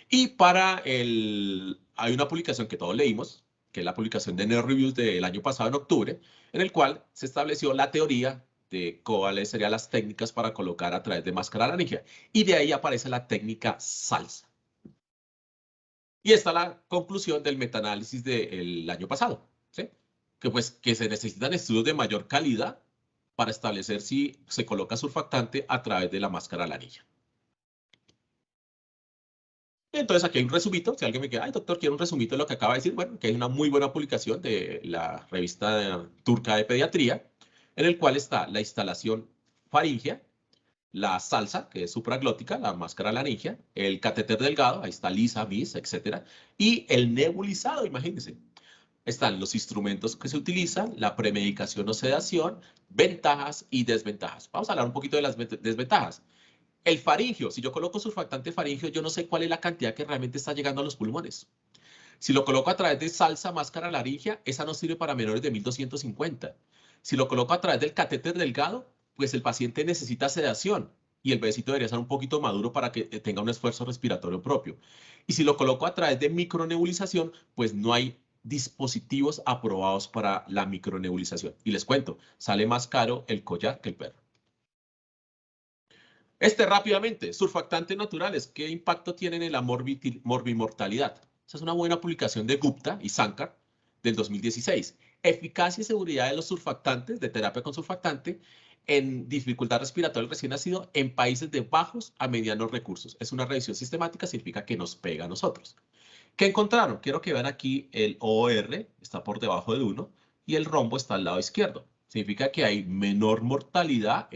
Y hay una publicación que todos leímos, que es la publicación de Nerd Reviews del año pasado en octubre, en el cual se estableció la teoría de cuáles serían las técnicas para colocar a través de máscara laringea. Y de ahí aparece la técnica SALSA. Y esta es la conclusión del metaanálisis del año pasado, ¿sí? Que se necesitan estudios de mayor calidad para establecer si se coloca surfactante a través de la máscara laringea. Entonces aquí hay un resumito, si alguien me queda, ay doctor, quiero un resumito de lo que acaba de decir, bueno, que hay una muy buena publicación de la revista turca de pediatría, en el cual está la instalación faríngea, la SALSA, que es supraglótica, la máscara laringea, el catéter delgado, ahí está LISA, MIS, etc. Y el nebulizado, imagínense. Están los instrumentos que se utilizan, la premedicación o sedación, ventajas y desventajas. Vamos a hablar un poquito de las desventajas. El faringio, si yo coloco surfactante faringio, yo no sé cuál es la cantidad que realmente está llegando a los pulmones. Si lo coloco a través de SALSA, máscara laringea, esa no sirve para menores de 1250. Si lo coloco a través del catéter delgado, pues el paciente necesita sedación y el bebecito debería ser un poquito maduro para que tenga un esfuerzo respiratorio propio. Y si lo coloco a través de micronebulización, pues no hay dispositivos aprobados para la micronebulización. Y les cuento, sale más caro el collar que el perro. Rápidamente, surfactantes naturales, ¿qué impacto tienen en la morbimortalidad? Esa es una buena publicación de Gupta y Sankar del 2016. Eficacia y seguridad de los surfactantes, de terapia con surfactante, en dificultad respiratoria recién nacido en países de bajos a medianos recursos. Es una revisión sistemática, significa que nos pega a nosotros. ¿Qué encontraron? Quiero que vean aquí el OR, está por debajo de 1, y el rombo está al lado izquierdo. Significa que hay menor mortalidad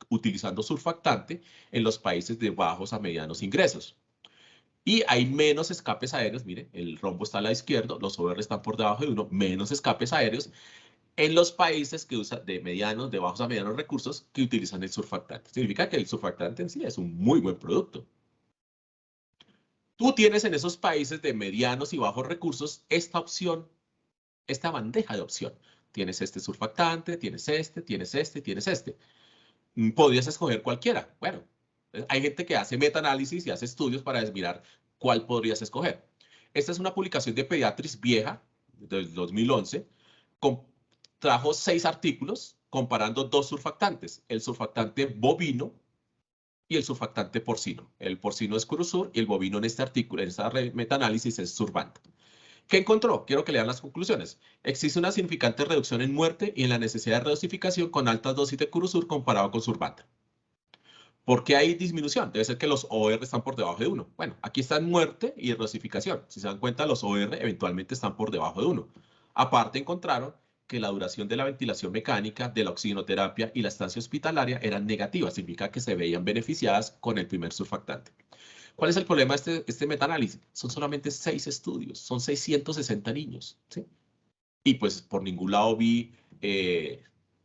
utilizando surfactante en los países de bajos a medianos ingresos. Y hay menos escapes aéreos, miren, el rombo está al lado izquierdo, los OR están por debajo de 1, menos escapes aéreos en los países que usan de bajos a medianos recursos que utilizan el surfactante. Significa que el surfactante en sí es un muy buen producto. Tú tienes en esos países de medianos y bajos recursos esta opción, esta bandeja de opción. Tienes este surfactante, tienes este, tienes este, tienes este. Podrías escoger cualquiera. Bueno, hay gente que hace metaanálisis y hace estudios para mirar cuál podrías escoger. Esta es una publicación de Pediatrics vieja, del 2011, trajo 6 artículos comparando 2 surfactantes, el surfactante bovino y el surfactante porcino. El porcino es Curusur y el bovino en este artículo, en esta metaanálisis es Survant. ¿Qué encontró? Quiero que lean las conclusiones. Existe una significante reducción en muerte y en la necesidad de redosificación con altas dosis de Curusur comparado con Survant. ¿Por qué hay disminución? Debe ser que los OR están por debajo de 1. Bueno, aquí están muerte y redosificación. Si se dan cuenta, los OR eventualmente están por debajo de 1. Aparte, encontraron que la duración de la ventilación mecánica, de la oxigenoterapia y la estancia hospitalaria eran negativas. Significa que se veían beneficiadas con el primer surfactante. ¿Cuál es el problema de este metaanálisis? Son solamente 6 estudios, son 660 niños, ¿sí? Y pues por ningún lado vi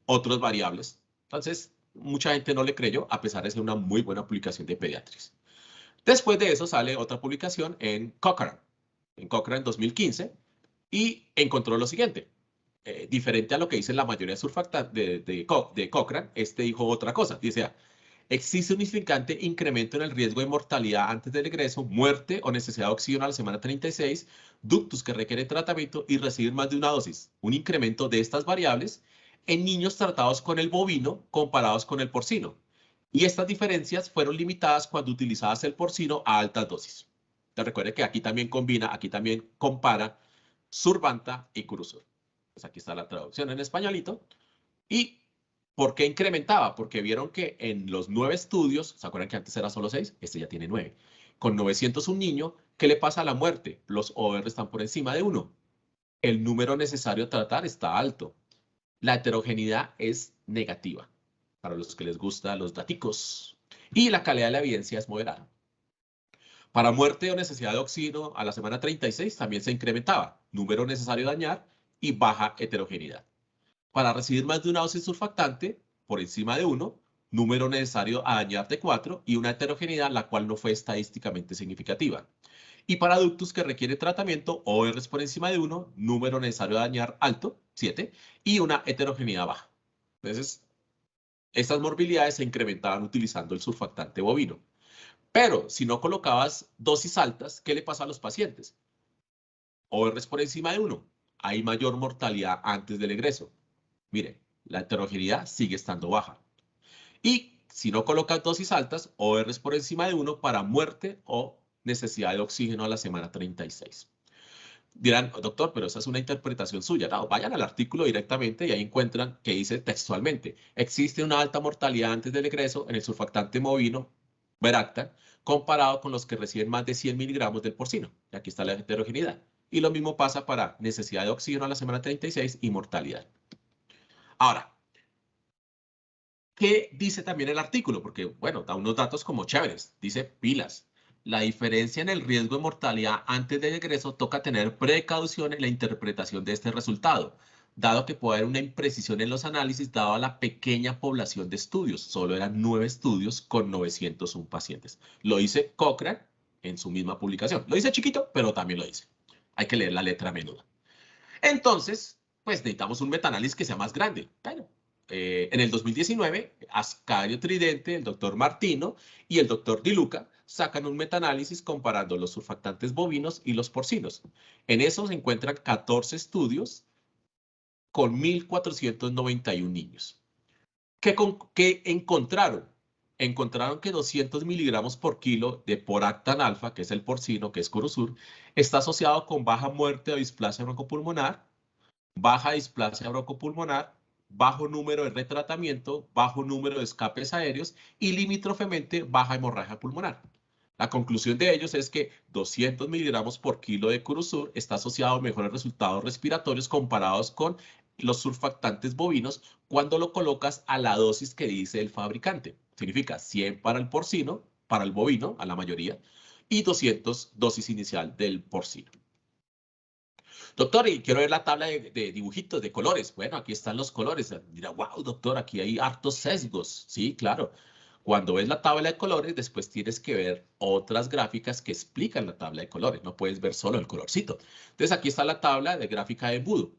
otras variables. Entonces, mucha gente no le creyó, a pesar de ser una muy buena publicación de Pediatrics. Después de eso sale otra publicación en Cochrane 2015, y encontró lo siguiente. Diferente a lo que dicen la mayoría de surfactantes de Cochrane, dijo otra cosa. Dice, existe un significante incremento en el riesgo de mortalidad antes del egreso, muerte o necesidad de oxígeno a la semana 36, ductus que requieren tratamiento y recibir más de una dosis. Un incremento de estas variables en niños tratados con el bovino comparados con el porcino. Y estas diferencias fueron limitadas cuando utilizabas el porcino a altas dosis. Te recuerde que aquí también compara Survanta y Curusur. Pues aquí está la traducción en españolito. ¿Y por qué incrementaba? Porque vieron que en los 9 estudios, ¿se acuerdan que antes era solo 6? Este ya tiene 9. Con 901 niños, ¿qué le pasa a la muerte? Los OR están por encima de 1. El número necesario a tratar está alto. La heterogeneidad es negativa, para los que les gustan los daticos. Y la calidad de la evidencia es moderada. Para muerte o necesidad de oxígeno a la semana 36 también se incrementaba. Número necesario dañar y baja heterogeneidad. Para recibir más de una dosis surfactante, por encima de 1, número necesario a dañar de 4 y una heterogeneidad la cual no fue estadísticamente significativa. Y para ductus que requiere tratamiento, ORs por encima de 1, número necesario a dañar alto, 7, y una heterogeneidad baja. Entonces, estas morbilidades se incrementaban utilizando el surfactante bovino. Pero si no colocabas dosis altas, ¿qué le pasa a los pacientes? ORs por encima de 1, hay mayor mortalidad antes del egreso. Mire, la heterogeneidad sigue estando baja. Y si no colocas dosis altas, ORs por encima de 1 para muerte o necesidad de oxígeno a la semana 36. Dirán, doctor, pero esa es una interpretación suya. No, vayan al artículo directamente y ahí encuentran que dice textualmente, existe una alta mortalidad antes del egreso en el surfactante bovino, Veracta, comparado con los que reciben más de 100 miligramos del porcino. Y aquí está la heterogeneidad. Y lo mismo pasa para necesidad de oxígeno a la semana 36 y mortalidad. Ahora, ¿qué dice también el artículo? Porque, bueno, da unos datos como chéveres. Dice, pilas. La diferencia en el riesgo de mortalidad antes del egreso toca tener precaución en la interpretación de este resultado, dado que puede haber una imprecisión en los análisis dado a la pequeña población de estudios. Solo eran 9 estudios con 901 pacientes. Lo dice Cochrane en su misma publicación. Lo dice chiquito, pero también lo dice. Hay que leer la letra a menudo. Entonces, pues necesitamos un metaanálisis que sea más grande. Bueno, en el 2019, Ascario Tridente, el doctor Martino y el doctor Di Luca sacan un metaanálisis comparando los surfactantes bovinos y los porcinos. En eso se encuentran 14 estudios con 1.491 niños. ¿Qué encontraron? Encontraron que 200 miligramos por kilo de poractan alfa, que es el porcino, que es Curusur, está asociado con baja muerte o displasia broncopulmonar, baja displasia broncopulmonar, bajo número de retratamiento, bajo número de escapes aéreos y limítrofemente baja hemorragia pulmonar. La conclusión de ellos es que 200 miligramos por kilo de Curusur está asociado a mejores resultados respiratorios comparados con los surfactantes bovinos cuando lo colocas a la dosis que dice el fabricante. Significa 100 para el porcino, para el bovino, a la mayoría, y 200 dosis inicial del porcino. Doctor, y quiero ver la tabla de dibujitos, de colores. Bueno, aquí están los colores. Dirá, wow, doctor, aquí hay hartos sesgos. Sí, claro. Cuando ves la tabla de colores, después tienes que ver otras gráficas que explican la tabla de colores. No puedes ver solo el colorcito. Entonces, aquí está la tabla de gráfica de embudo.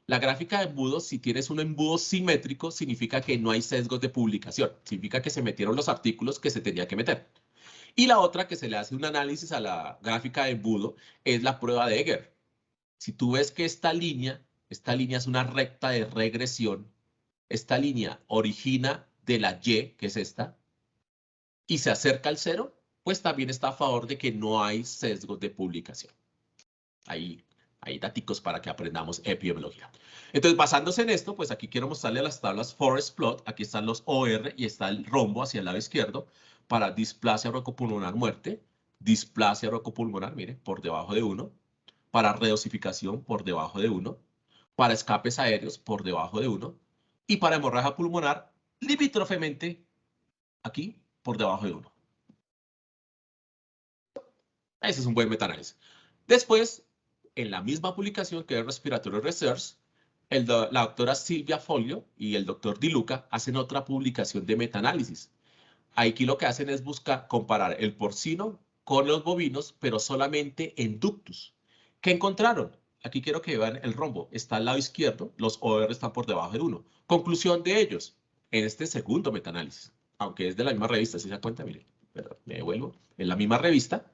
La gráfica de embudo, si tienes un embudo simétrico, significa que no hay sesgos de publicación. Significa que se metieron los artículos que se tenía que meter. Y la otra que se le hace un análisis a la gráfica de embudo es la prueba de Egger. Si tú ves que esta línea es una recta de regresión, esta línea origina de la Y, que es esta, y se acerca al 0, pues también está a favor de que no hay sesgos de publicación. Hay datos para que aprendamos epidemiología. Entonces, basándose en esto, pues aquí quiero mostrarle las tablas Forest Plot. Aquí están los OR y está el rombo hacia el lado izquierdo para displasia broncopulmonar muerte, displasia broncopulmonar, mire, por debajo de 1, para redosificación por debajo de 1, para escapes aéreos por debajo de 1 y para hemorragia pulmonar limítrofemente aquí por debajo de 1. Ese es un buen metaanálisis. Después, en la misma publicación que es Respiratory Research, la doctora Silvia Folio y el doctor Di Luca hacen otra publicación de metaanálisis. Aquí lo que hacen es comparar el porcino con los bovinos, pero solamente en ductus. ¿Qué encontraron? Aquí quiero que vean el rombo. Está al lado izquierdo, los OR están por debajo del 1. Conclusión de ellos, en este segundo metaanálisis, aunque es de la misma revista, si se da cuenta, miren, pero me devuelvo, en la misma revista,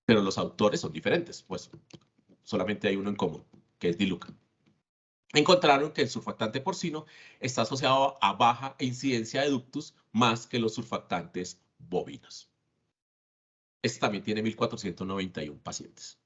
pero los autores son diferentes, pues solamente hay uno en común, que es Diluca. Encontraron que el surfactante porcino está asociado a baja incidencia de ductus más que los surfactantes bovinos. Este también tiene 1.491 pacientes.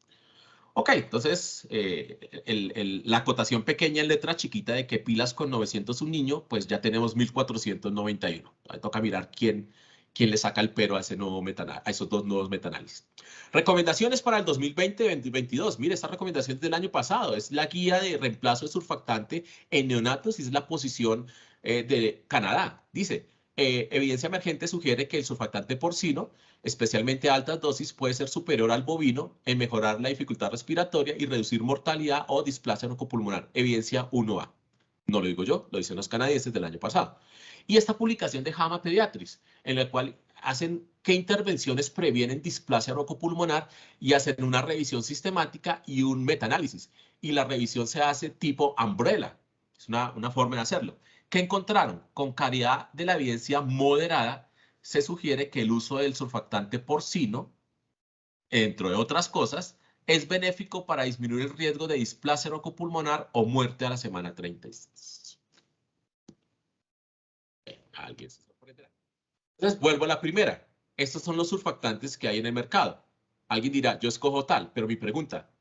Ok, entonces la acotación pequeña en letra chiquita de que pilas con 900 un niño, pues ya tenemos 1.491. Ahí toca mirar quién le saca el pero a, a esos dos nuevos metaanálisis. Recomendaciones para el 2020-2022. Mire, esta recomendación es del año pasado. Es la guía de reemplazo de surfactante en neonatos y es la posición de Canadá. Dice, evidencia emergente sugiere que el surfactante porcino, especialmente a altas dosis, puede ser superior al bovino en mejorar la dificultad respiratoria y reducir mortalidad o displasia oncopulmonar. Evidencia 1A. No lo digo yo, lo dicen los canadienses del año pasado. Y esta publicación de JAMA Pediatrics, en la cual hacen qué intervenciones previenen displasia oncopulmonar y hacen una revisión sistemática y un metaanálisis. Y la revisión se hace tipo umbrella. Es una forma de hacerlo. ¿Qué encontraron? Con calidad de la evidencia moderada, se sugiere que el uso del surfactante porcino, entre otras cosas, es benéfico para disminuir el riesgo de displasia oncopulmonar o muerte a la semana 36. Alguien se sorprenderá. Entonces, vuelvo a la primera. Estos son los surfactantes que hay en el mercado. Alguien dirá, yo escojo tal, pero mi pregunta,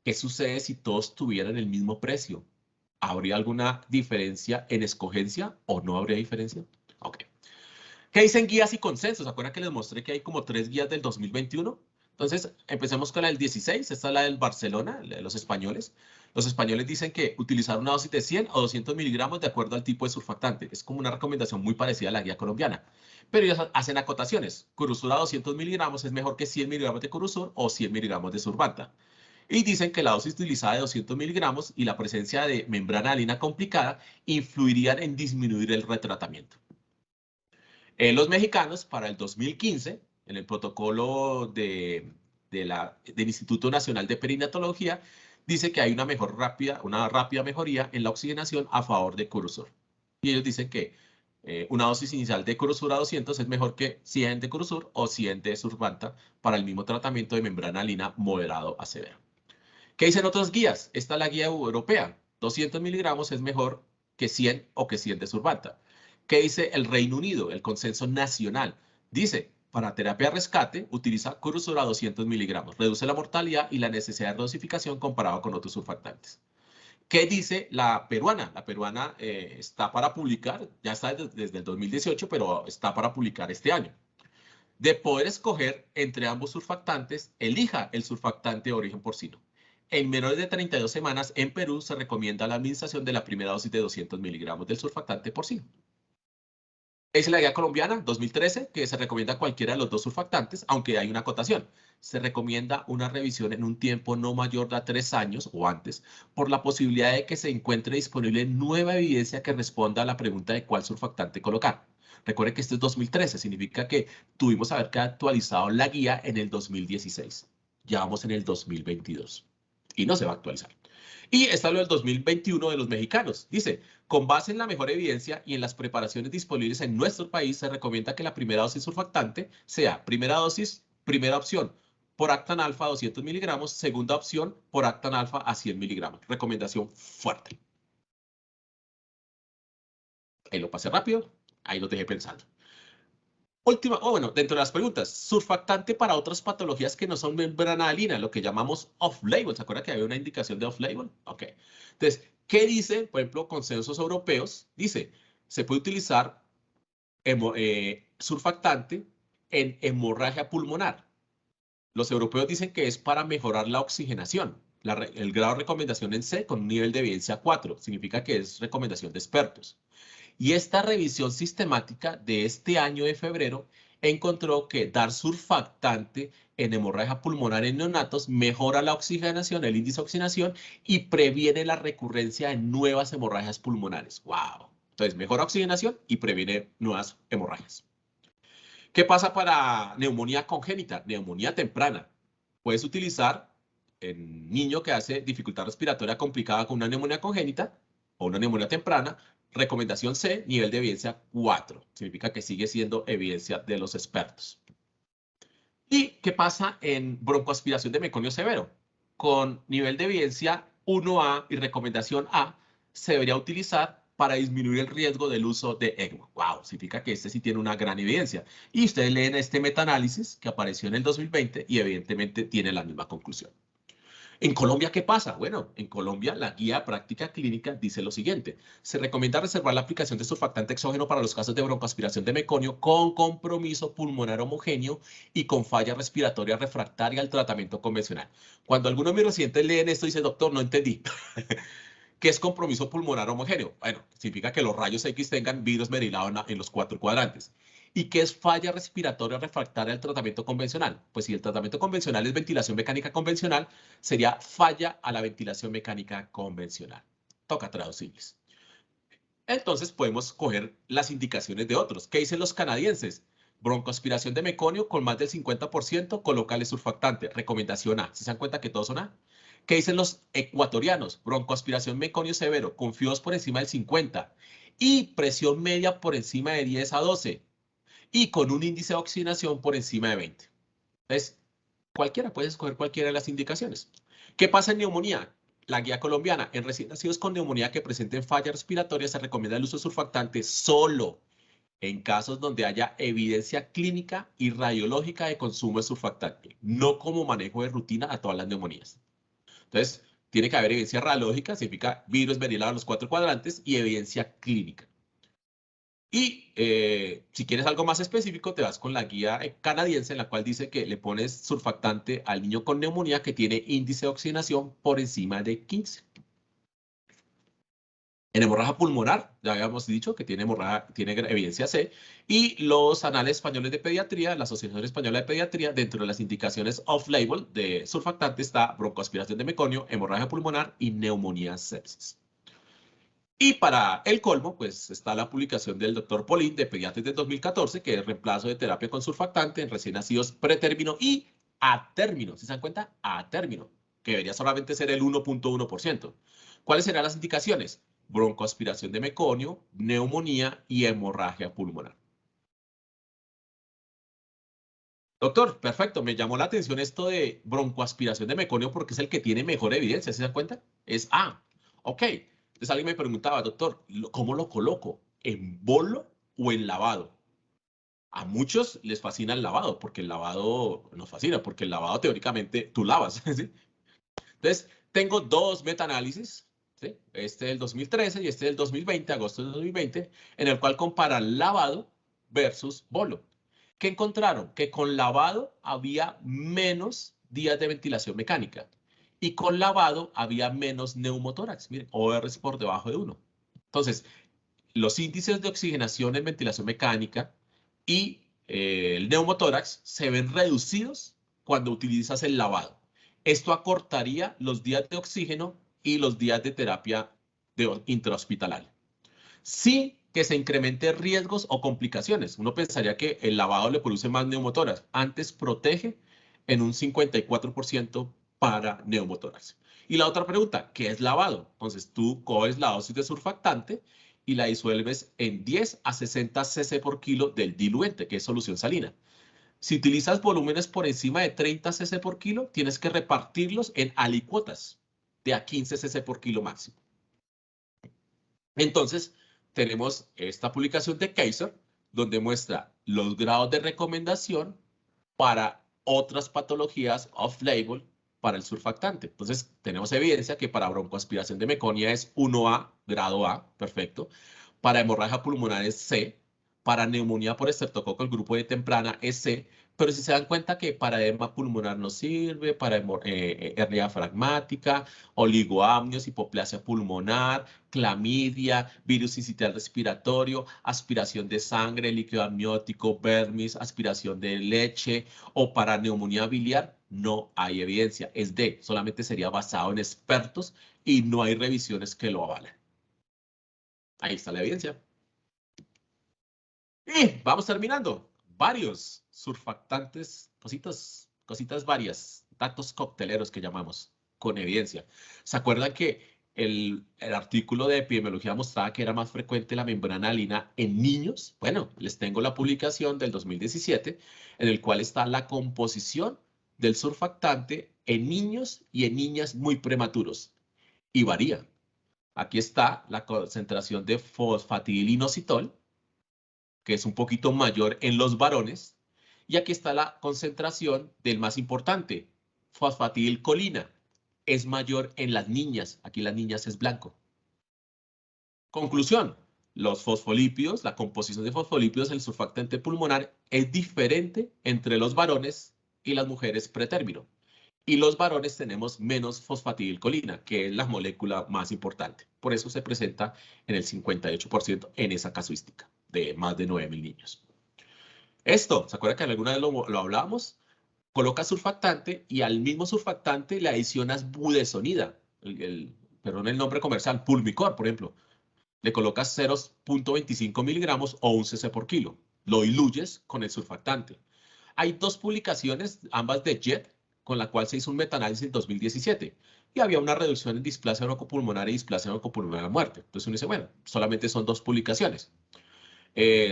¿qué sucede si todos tuvieran el mismo precio? ¿Habría alguna diferencia en escogencia o no habría diferencia? Ok. ¿Qué dicen guías y consensos? ¿Se acuerdan que les mostré que hay como 3 guías del 2021? Entonces, empecemos con la del 16. Esta es la del Barcelona, la de los españoles. Los españoles dicen que utilizar una dosis de 100 o 200 miligramos de acuerdo al tipo de surfactante. Es como una recomendación muy parecida a la guía colombiana. Pero ellos hacen acotaciones. Curusur a 200 miligramos es mejor que 100 miligramos de Curusur o 100 miligramos de Survanta. Y dicen que la dosis utilizada de 200 miligramos y la presencia de membrana alina complicada influirían en disminuir el retratamiento. Los mexicanos, para el 2015, en el protocolo del Instituto Nacional de Perinatología, dice que hay una rápida mejoría en la oxigenación a favor de Curusur. Y ellos dicen que una dosis inicial de Curusur a 200 es mejor que 100 de Curusur o 100 de Survanta para el mismo tratamiento de membrana alina moderado a severo. ¿Qué dicen otras guías? Esta es la guía europea. 200 miligramos es mejor que 100 o que 100 de Survanta. ¿Qué dice el Reino Unido? El consenso nacional. Dice, para terapia rescate, utiliza Curusur a 200 miligramos. Reduce la mortalidad y la necesidad de dosificación comparado con otros surfactantes. ¿Qué dice la peruana? La peruana está para publicar, ya está desde el 2018, pero está para publicar este año. De poder escoger entre ambos surfactantes, elija el surfactante de origen porcino. En menores de 32 semanas, en Perú se recomienda la administración de la primera dosis de 200 miligramos del surfactante porcino. Es la guía colombiana 2013 que se recomienda cualquiera de los dos surfactantes, aunque hay una acotación. Se recomienda una revisión en un tiempo no mayor de 3 años o antes, por la posibilidad de que se encuentre disponible nueva evidencia que responda a la pregunta de cuál surfactante colocar. Recuerden que esto es 2013, significa que tuvimos que haber actualizado la guía en el 2016. Ya vamos en el 2022 y no se va a actualizar. Y está lo del 2021 de los mexicanos. Dice, con base en la mejor evidencia y en las preparaciones disponibles en nuestro país, se recomienda que la primera dosis surfactante sea primera opción, poractan alfa a 200 miligramos, segunda opción, poractan alfa a 100 miligramos. Recomendación fuerte. Ahí lo pasé rápido, ahí lo dejé pensando. Dentro de las preguntas, surfactante para otras patologías que no son membrana alina, lo que llamamos off-label. ¿Se acuerda que había una indicación de off-label? Ok. Entonces, ¿qué dice, por ejemplo, consensos europeos? Dice, se puede utilizar surfactante en hemorragia pulmonar. Los europeos dicen que es para mejorar la oxigenación. El grado de recomendación en C con un nivel de evidencia 4. Significa que es recomendación de expertos. Y esta revisión sistemática de este año de febrero encontró que dar surfactante en hemorragia pulmonar en neonatos mejora la oxigenación, el índice de oxigenación y previene la recurrencia de nuevas hemorragias pulmonares. ¡Wow! Entonces, mejora oxigenación y previene nuevas hemorragias. ¿Qué pasa para neumonía congénita? Neumonía temprana. Puedes utilizar en niño que hace dificultad respiratoria complicada con una neumonía congénita o una neumonía temprana. Recomendación C, nivel de evidencia 4. Significa que sigue siendo evidencia de los expertos. ¿Y qué pasa en broncoaspiración de meconio severo? Con nivel de evidencia 1A y recomendación A, se debería utilizar para disminuir el riesgo del uso de ECMO. ¡Wow! Significa que este sí tiene una gran evidencia. Y ustedes leen este metaanálisis que apareció en el 2020 y evidentemente tiene la misma conclusión. ¿En Colombia qué pasa? Bueno, en Colombia la guía práctica clínica dice lo siguiente. Se recomienda reservar la aplicación de surfactante exógeno para los casos de broncoaspiración de meconio con compromiso pulmonar homogéneo y con falla respiratoria refractaria al tratamiento convencional. Cuando algunos de mis residentes leen esto, dice, doctor, no entendí. ¿Qué es compromiso pulmonar homogéneo? Bueno, significa que los rayos X tengan vidrio esmerilado en los 4 cuadrantes. ¿Y qué es falla respiratoria refractaria al tratamiento convencional? Pues si el tratamiento convencional es ventilación mecánica convencional, sería falla a la ventilación mecánica convencional. Toca traducirles. Entonces podemos coger las indicaciones de otros. ¿Qué dicen los canadienses? Broncoaspiración de meconio con más del 50%, colócale surfactante. Recomendación A. ¿Se dan cuenta que todos son A? ¿Qué dicen los ecuatorianos? Broncoaspiración meconio severo con FIOS por encima del 50 y presión media por encima de 10 a 12 y con un índice de oxigenación por encima de 20. Entonces, cualquiera puede escoger cualquiera de las indicaciones. ¿Qué pasa en neumonía? La guía colombiana, en recién nacidos con neumonía que presenten falla respiratoria, se recomienda el uso de surfactante solo en casos donde haya evidencia clínica y radiológica de consumo de surfactante, no como manejo de rutina a todas las neumonías. Entonces, tiene que haber evidencia radiológica, significa virus esmerilado en los 4 cuadrantes, y evidencia clínica. Y si quieres algo más específico, te vas con la guía canadiense en la cual dice que le pones surfactante al niño con neumonía que tiene índice de oxigenación por encima de 15. En hemorragia pulmonar, ya habíamos dicho que tiene evidencia C, y los anales españoles de pediatría, la Asociación Española de Pediatría, dentro de las indicaciones off-label de surfactante está broncoaspiración de meconio, hemorragia pulmonar y neumonía sepsis. Y para el colmo, pues está la publicación del Dr. Polín de Pediatría del 2014, que es reemplazo de terapia con surfactante en recién nacidos pretérmino y a término. ¿Se dan cuenta? A término, que debería solamente ser el 1.1%. ¿Cuáles serán las indicaciones? Broncoaspiración de meconio, neumonía y hemorragia pulmonar. Doctor, perfecto, me llamó la atención esto de broncoaspiración de meconio porque es el que tiene mejor evidencia, ¿se dan cuenta? Es A. Ok. Entonces alguien me preguntaba, doctor, ¿cómo lo coloco? ¿En bolo o en lavado? A muchos les fascina el lavado, porque el lavado nos fascina, porque el lavado teóricamente tú lavas. ¿Sí? Entonces, tengo dos metaanálisis, ¿sí? Este del 2013 y este del 2020, agosto del 2020, en el cual comparan lavado versus bolo. ¿Qué encontraron? Que con lavado había menos días de ventilación mecánica. Y con lavado había menos neumotórax. Miren, ORs por debajo de 1. Entonces, los índices de oxigenación en ventilación mecánica y el neumotórax se ven reducidos cuando utilizas el lavado. Esto acortaría los días de oxígeno y los días de terapia intrahospitalaria. Sin que se incrementen riesgos o complicaciones. Uno pensaría que el lavado le produce más neumotórax. Antes protege en un 54% para neumotórax. Y la otra pregunta, ¿qué es lavado? Entonces tú coges la dosis de surfactante y la disuelves en 10 a 60 cc por kilo del diluente, que es solución salina. Si utilizas volúmenes por encima de 30 cc por kilo, tienes que repartirlos en alicuotas de a 15 cc por kilo máximo. Entonces, tenemos esta publicación de Kaiser, donde muestra los grados de recomendación para otras patologías off-label para el surfactante. Entonces, tenemos evidencia que para broncoaspiración de meconio es 1A, grado A, perfecto. Para hemorragia pulmonar es C. Para neumonía por estreptococo, el grupo de temprana es C. Pero si se dan cuenta que para edema pulmonar no sirve, para hernia diafragmática, oligoamnios, hipoplasia pulmonar, clamidia, virus sincitial respiratorio, aspiración de sangre, líquido amniótico, vermis, aspiración de leche o para neumonía biliar, no hay evidencia. Es D, solamente sería basado en expertos y no hay revisiones que lo avalen. Ahí está la evidencia. Y vamos terminando. varios surfactantes, cositas varias, datos cocteleros que llamamos, con evidencia. ¿Se acuerdan que el artículo de epidemiología mostraba que era más frecuente la membrana halina en niños? Bueno, les tengo la publicación del 2017 en el cual está la composición del surfactante en niños y en niñas muy prematuros y varía. Aquí está la concentración de fosfatidilinositol, que es un poquito mayor en los varones, y aquí está la concentración del más importante, fosfatidilcolina, es mayor en las niñas. Aquí las niñas es blanco. Conclusión, los fosfolípidos, la composición de fosfolípidos en el surfactante pulmonar es diferente entre los varones y las mujeres pretérmino. Y los varones tenemos menos fosfatidilcolina, que es la molécula más importante. Por eso se presenta en el 58% en esa casuística de más de 9.000 niños. Esto, ¿se acuerdan que alguna vez lo hablábamos? Coloca surfactante y al mismo surfactante le adicionas budesonida, perdón el nombre comercial, Pulmicor, por ejemplo. Le colocas 0.25 miligramos o un cc por kilo. Lo diluyes con el surfactante. Hay dos publicaciones, ambas de JET, con la cual se hizo un metaanálisis en 2017. Y había una reducción en displasia broncopulmonar y displasia broncopulmonar a muerte. Entonces uno dice, bueno, solamente son dos publicaciones.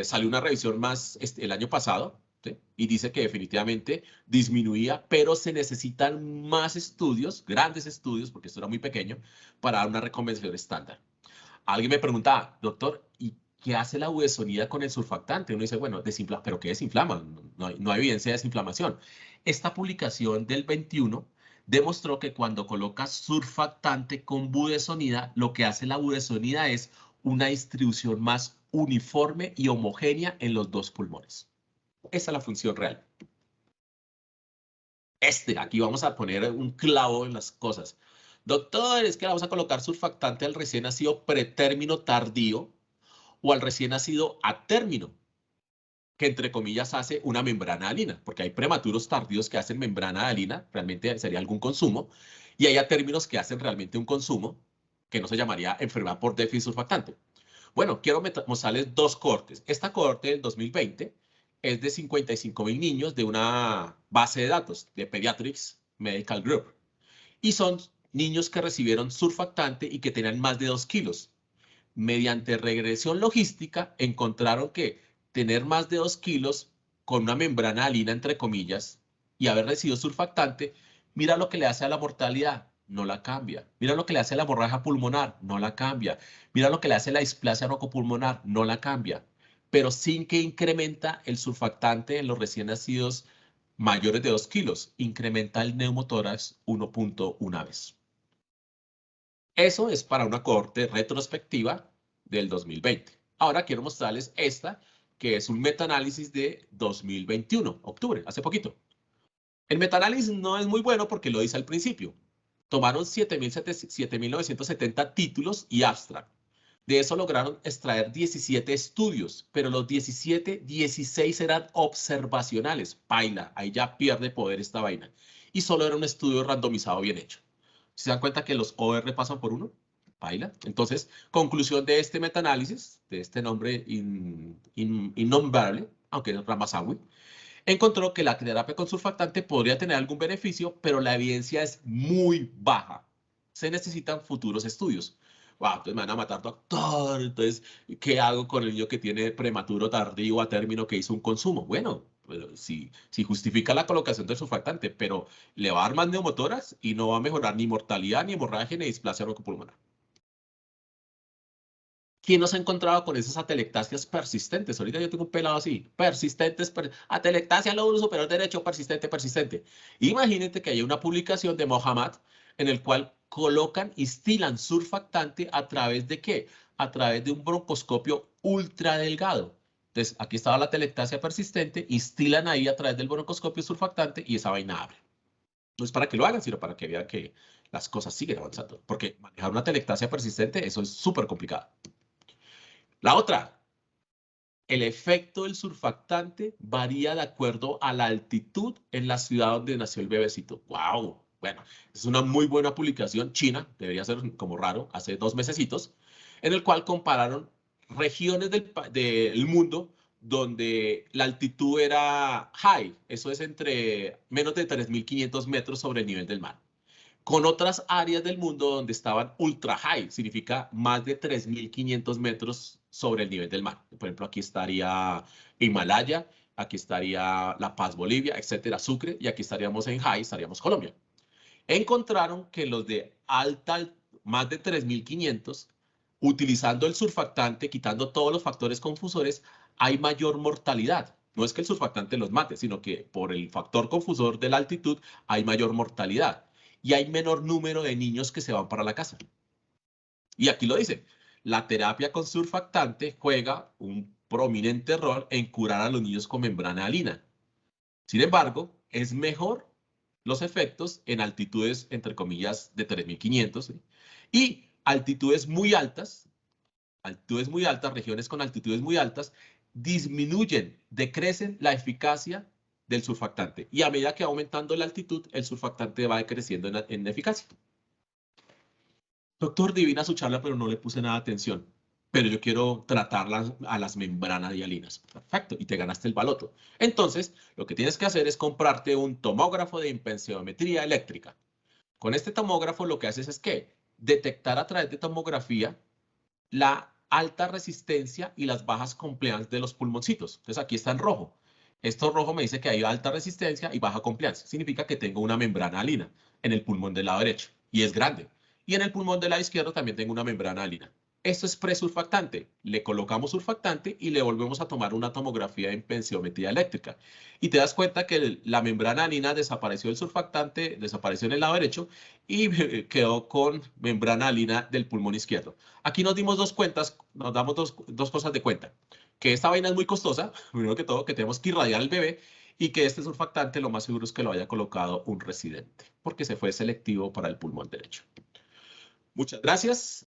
Salió una revisión más el año pasado, ¿sí? Y dice que definitivamente disminuía, pero se necesitan más estudios, grandes estudios, porque esto era muy pequeño, para dar una recomendación estándar. Alguien me preguntaba, doctor, ¿y qué hace la budesonida con el surfactante? Uno dice, bueno, desinflama, ¿pero qué desinflama? No hay evidencia de desinflamación. Esta publicación del 21 demostró que cuando colocas surfactante con budesonida, lo que hace la budesonida es una distribución más uniforme y homogénea en los dos pulmones. Esa es la función real. Aquí vamos a poner un clavo en las cosas. Doctor, es que vamos a colocar surfactante al recién nacido pretérmino tardío o al recién nacido a término, que entre comillas hace una membrana halina, porque hay prematuros tardíos que hacen membrana halina, realmente sería algún consumo, y hay a términos que hacen realmente un consumo, que no se llamaría enfermedad por déficit surfactante. Bueno, quiero mostrarles dos cohortes. Esta cohorte del 2020 es de 55.000 niños de una base de datos de Pediatrics Medical Group. Y son niños que recibieron surfactante y que tenían más de 2 kilos. Mediante regresión logística encontraron que tener más de 2 kilos con una membrana halina, entre comillas, y haber recibido surfactante, mira lo que le hace a la mortalidad. No la cambia. Mira lo que le hace a la hemorragia pulmonar, no la cambia. Mira lo que le hace a la displasia broncopulmonar, no la cambia. Pero sin que incrementa el surfactante en los recién nacidos mayores de 2 kilos. Incrementa el neumotórax 1.1 vez. Eso es para una cohorte retrospectiva del 2020. Ahora quiero mostrarles esta, que es un metaanálisis de 2021, octubre, hace poquito. El metaanálisis no es muy bueno porque lo dice al principio. Tomaron 7.970 títulos y abstract. De eso lograron extraer 17 estudios, pero los 16 eran observacionales. Paila, ahí ya pierde poder esta vaina. Y solo era un estudio randomizado bien hecho. ¿Se dan cuenta que los OR pasan por uno? Paila. Entonces, conclusión de este metaanálisis, de este nombre innombrable, aunque es Ramasawi, encontró que la terapia con surfactante podría tener algún beneficio, pero la evidencia es muy baja. Se necesitan futuros estudios. Wow, entonces me van a matar, doctor. Entonces, ¿qué hago con el niño que tiene prematuro tardío a término que hizo un consumo? Bueno, si justifica la colocación del surfactante, pero le va a dar más neumotórax y no va a mejorar ni mortalidad, ni hemorragia, ni displasia broncopulmonar. ¿Quién nos ha encontrado con esas atelectasias persistentes? Ahorita yo tengo un pelado así, persistentes, atelectasia lóbulo superior derecho, persistente. Imagínate que hay una publicación de Mohammad en el cual colocan, instilan surfactante a través de ¿qué? A través de un broncoscopio ultra delgado. Entonces, aquí estaba la atelectasia persistente, instilan ahí a través del broncoscopio surfactante y esa vaina abre. No es para que lo hagan, sino para que vean que las cosas siguen avanzando. Porque manejar una atelectasia persistente, eso es súper complicado. La otra, el efecto del surfactante varía de acuerdo a la altitud en la ciudad donde nació el bebecito. ¡Wow! Bueno, es una muy buena publicación china, debería ser como raro, hace 2 mesecitos, en el cual compararon regiones del mundo donde la altitud era high, eso es entre menos de 3.500 metros sobre el nivel del mar, con otras áreas del mundo donde estaban ultra high, significa más de 3.500 metros sobre el nivel del mar. Por ejemplo, aquí estaría Himalaya, aquí estaría La Paz, Bolivia, etcétera, Sucre, y aquí estaríamos en high, estaríamos Colombia. Encontraron que los de alta, más de 3.500, utilizando el surfactante, quitando todos los factores confusores, hay mayor mortalidad. No es que el surfactante los mate, sino que por el factor confusor de la altitud hay mayor mortalidad y hay menor número de niños que se van para la casa. Y aquí lo dice, la terapia con surfactante juega un prominente rol en curar a los niños con membrana halina. Sin embargo, es mejor los efectos en altitudes, entre comillas, de 3.500, ¿sí? Y altitudes muy altas, regiones con altitudes muy altas, disminuyen, decrecen la eficacia del surfactante. Y a medida que va aumentando la altitud, el surfactante va decreciendo en eficacia. Doctor, divina su charla, pero no le puse nada de atención. Pero yo quiero tratar a las membranas hialinas. Perfecto, y te ganaste el baloto. Entonces, lo que tienes que hacer es comprarte un tomógrafo de impensiometría eléctrica. Con este tomógrafo lo que haces es que detectar a través de tomografía la alta resistencia y las bajas compliance de los pulmoncitos. Entonces aquí está en rojo. Esto rojo me dice que hay alta resistencia y baja compliance. Significa que tengo una membrana halina en el pulmón del lado derecho y es grande. Y en el pulmón del lado izquierdo también tengo una membrana halina. Esto es presurfactante. Le colocamos surfactante y le volvemos a tomar una tomografía en impensiometría eléctrica. Y te das cuenta que la membrana halina desapareció del surfactante, desapareció en el lado derecho y quedó con membrana halina del pulmón izquierdo. Aquí nos dimos nos damos dos cosas de cuenta. Que esta vaina es muy costosa, primero que todo, que tenemos que irradiar al bebé y que este surfactante lo más seguro es que lo haya colocado un residente, porque se fue selectivo para el pulmón derecho. Muchas gracias.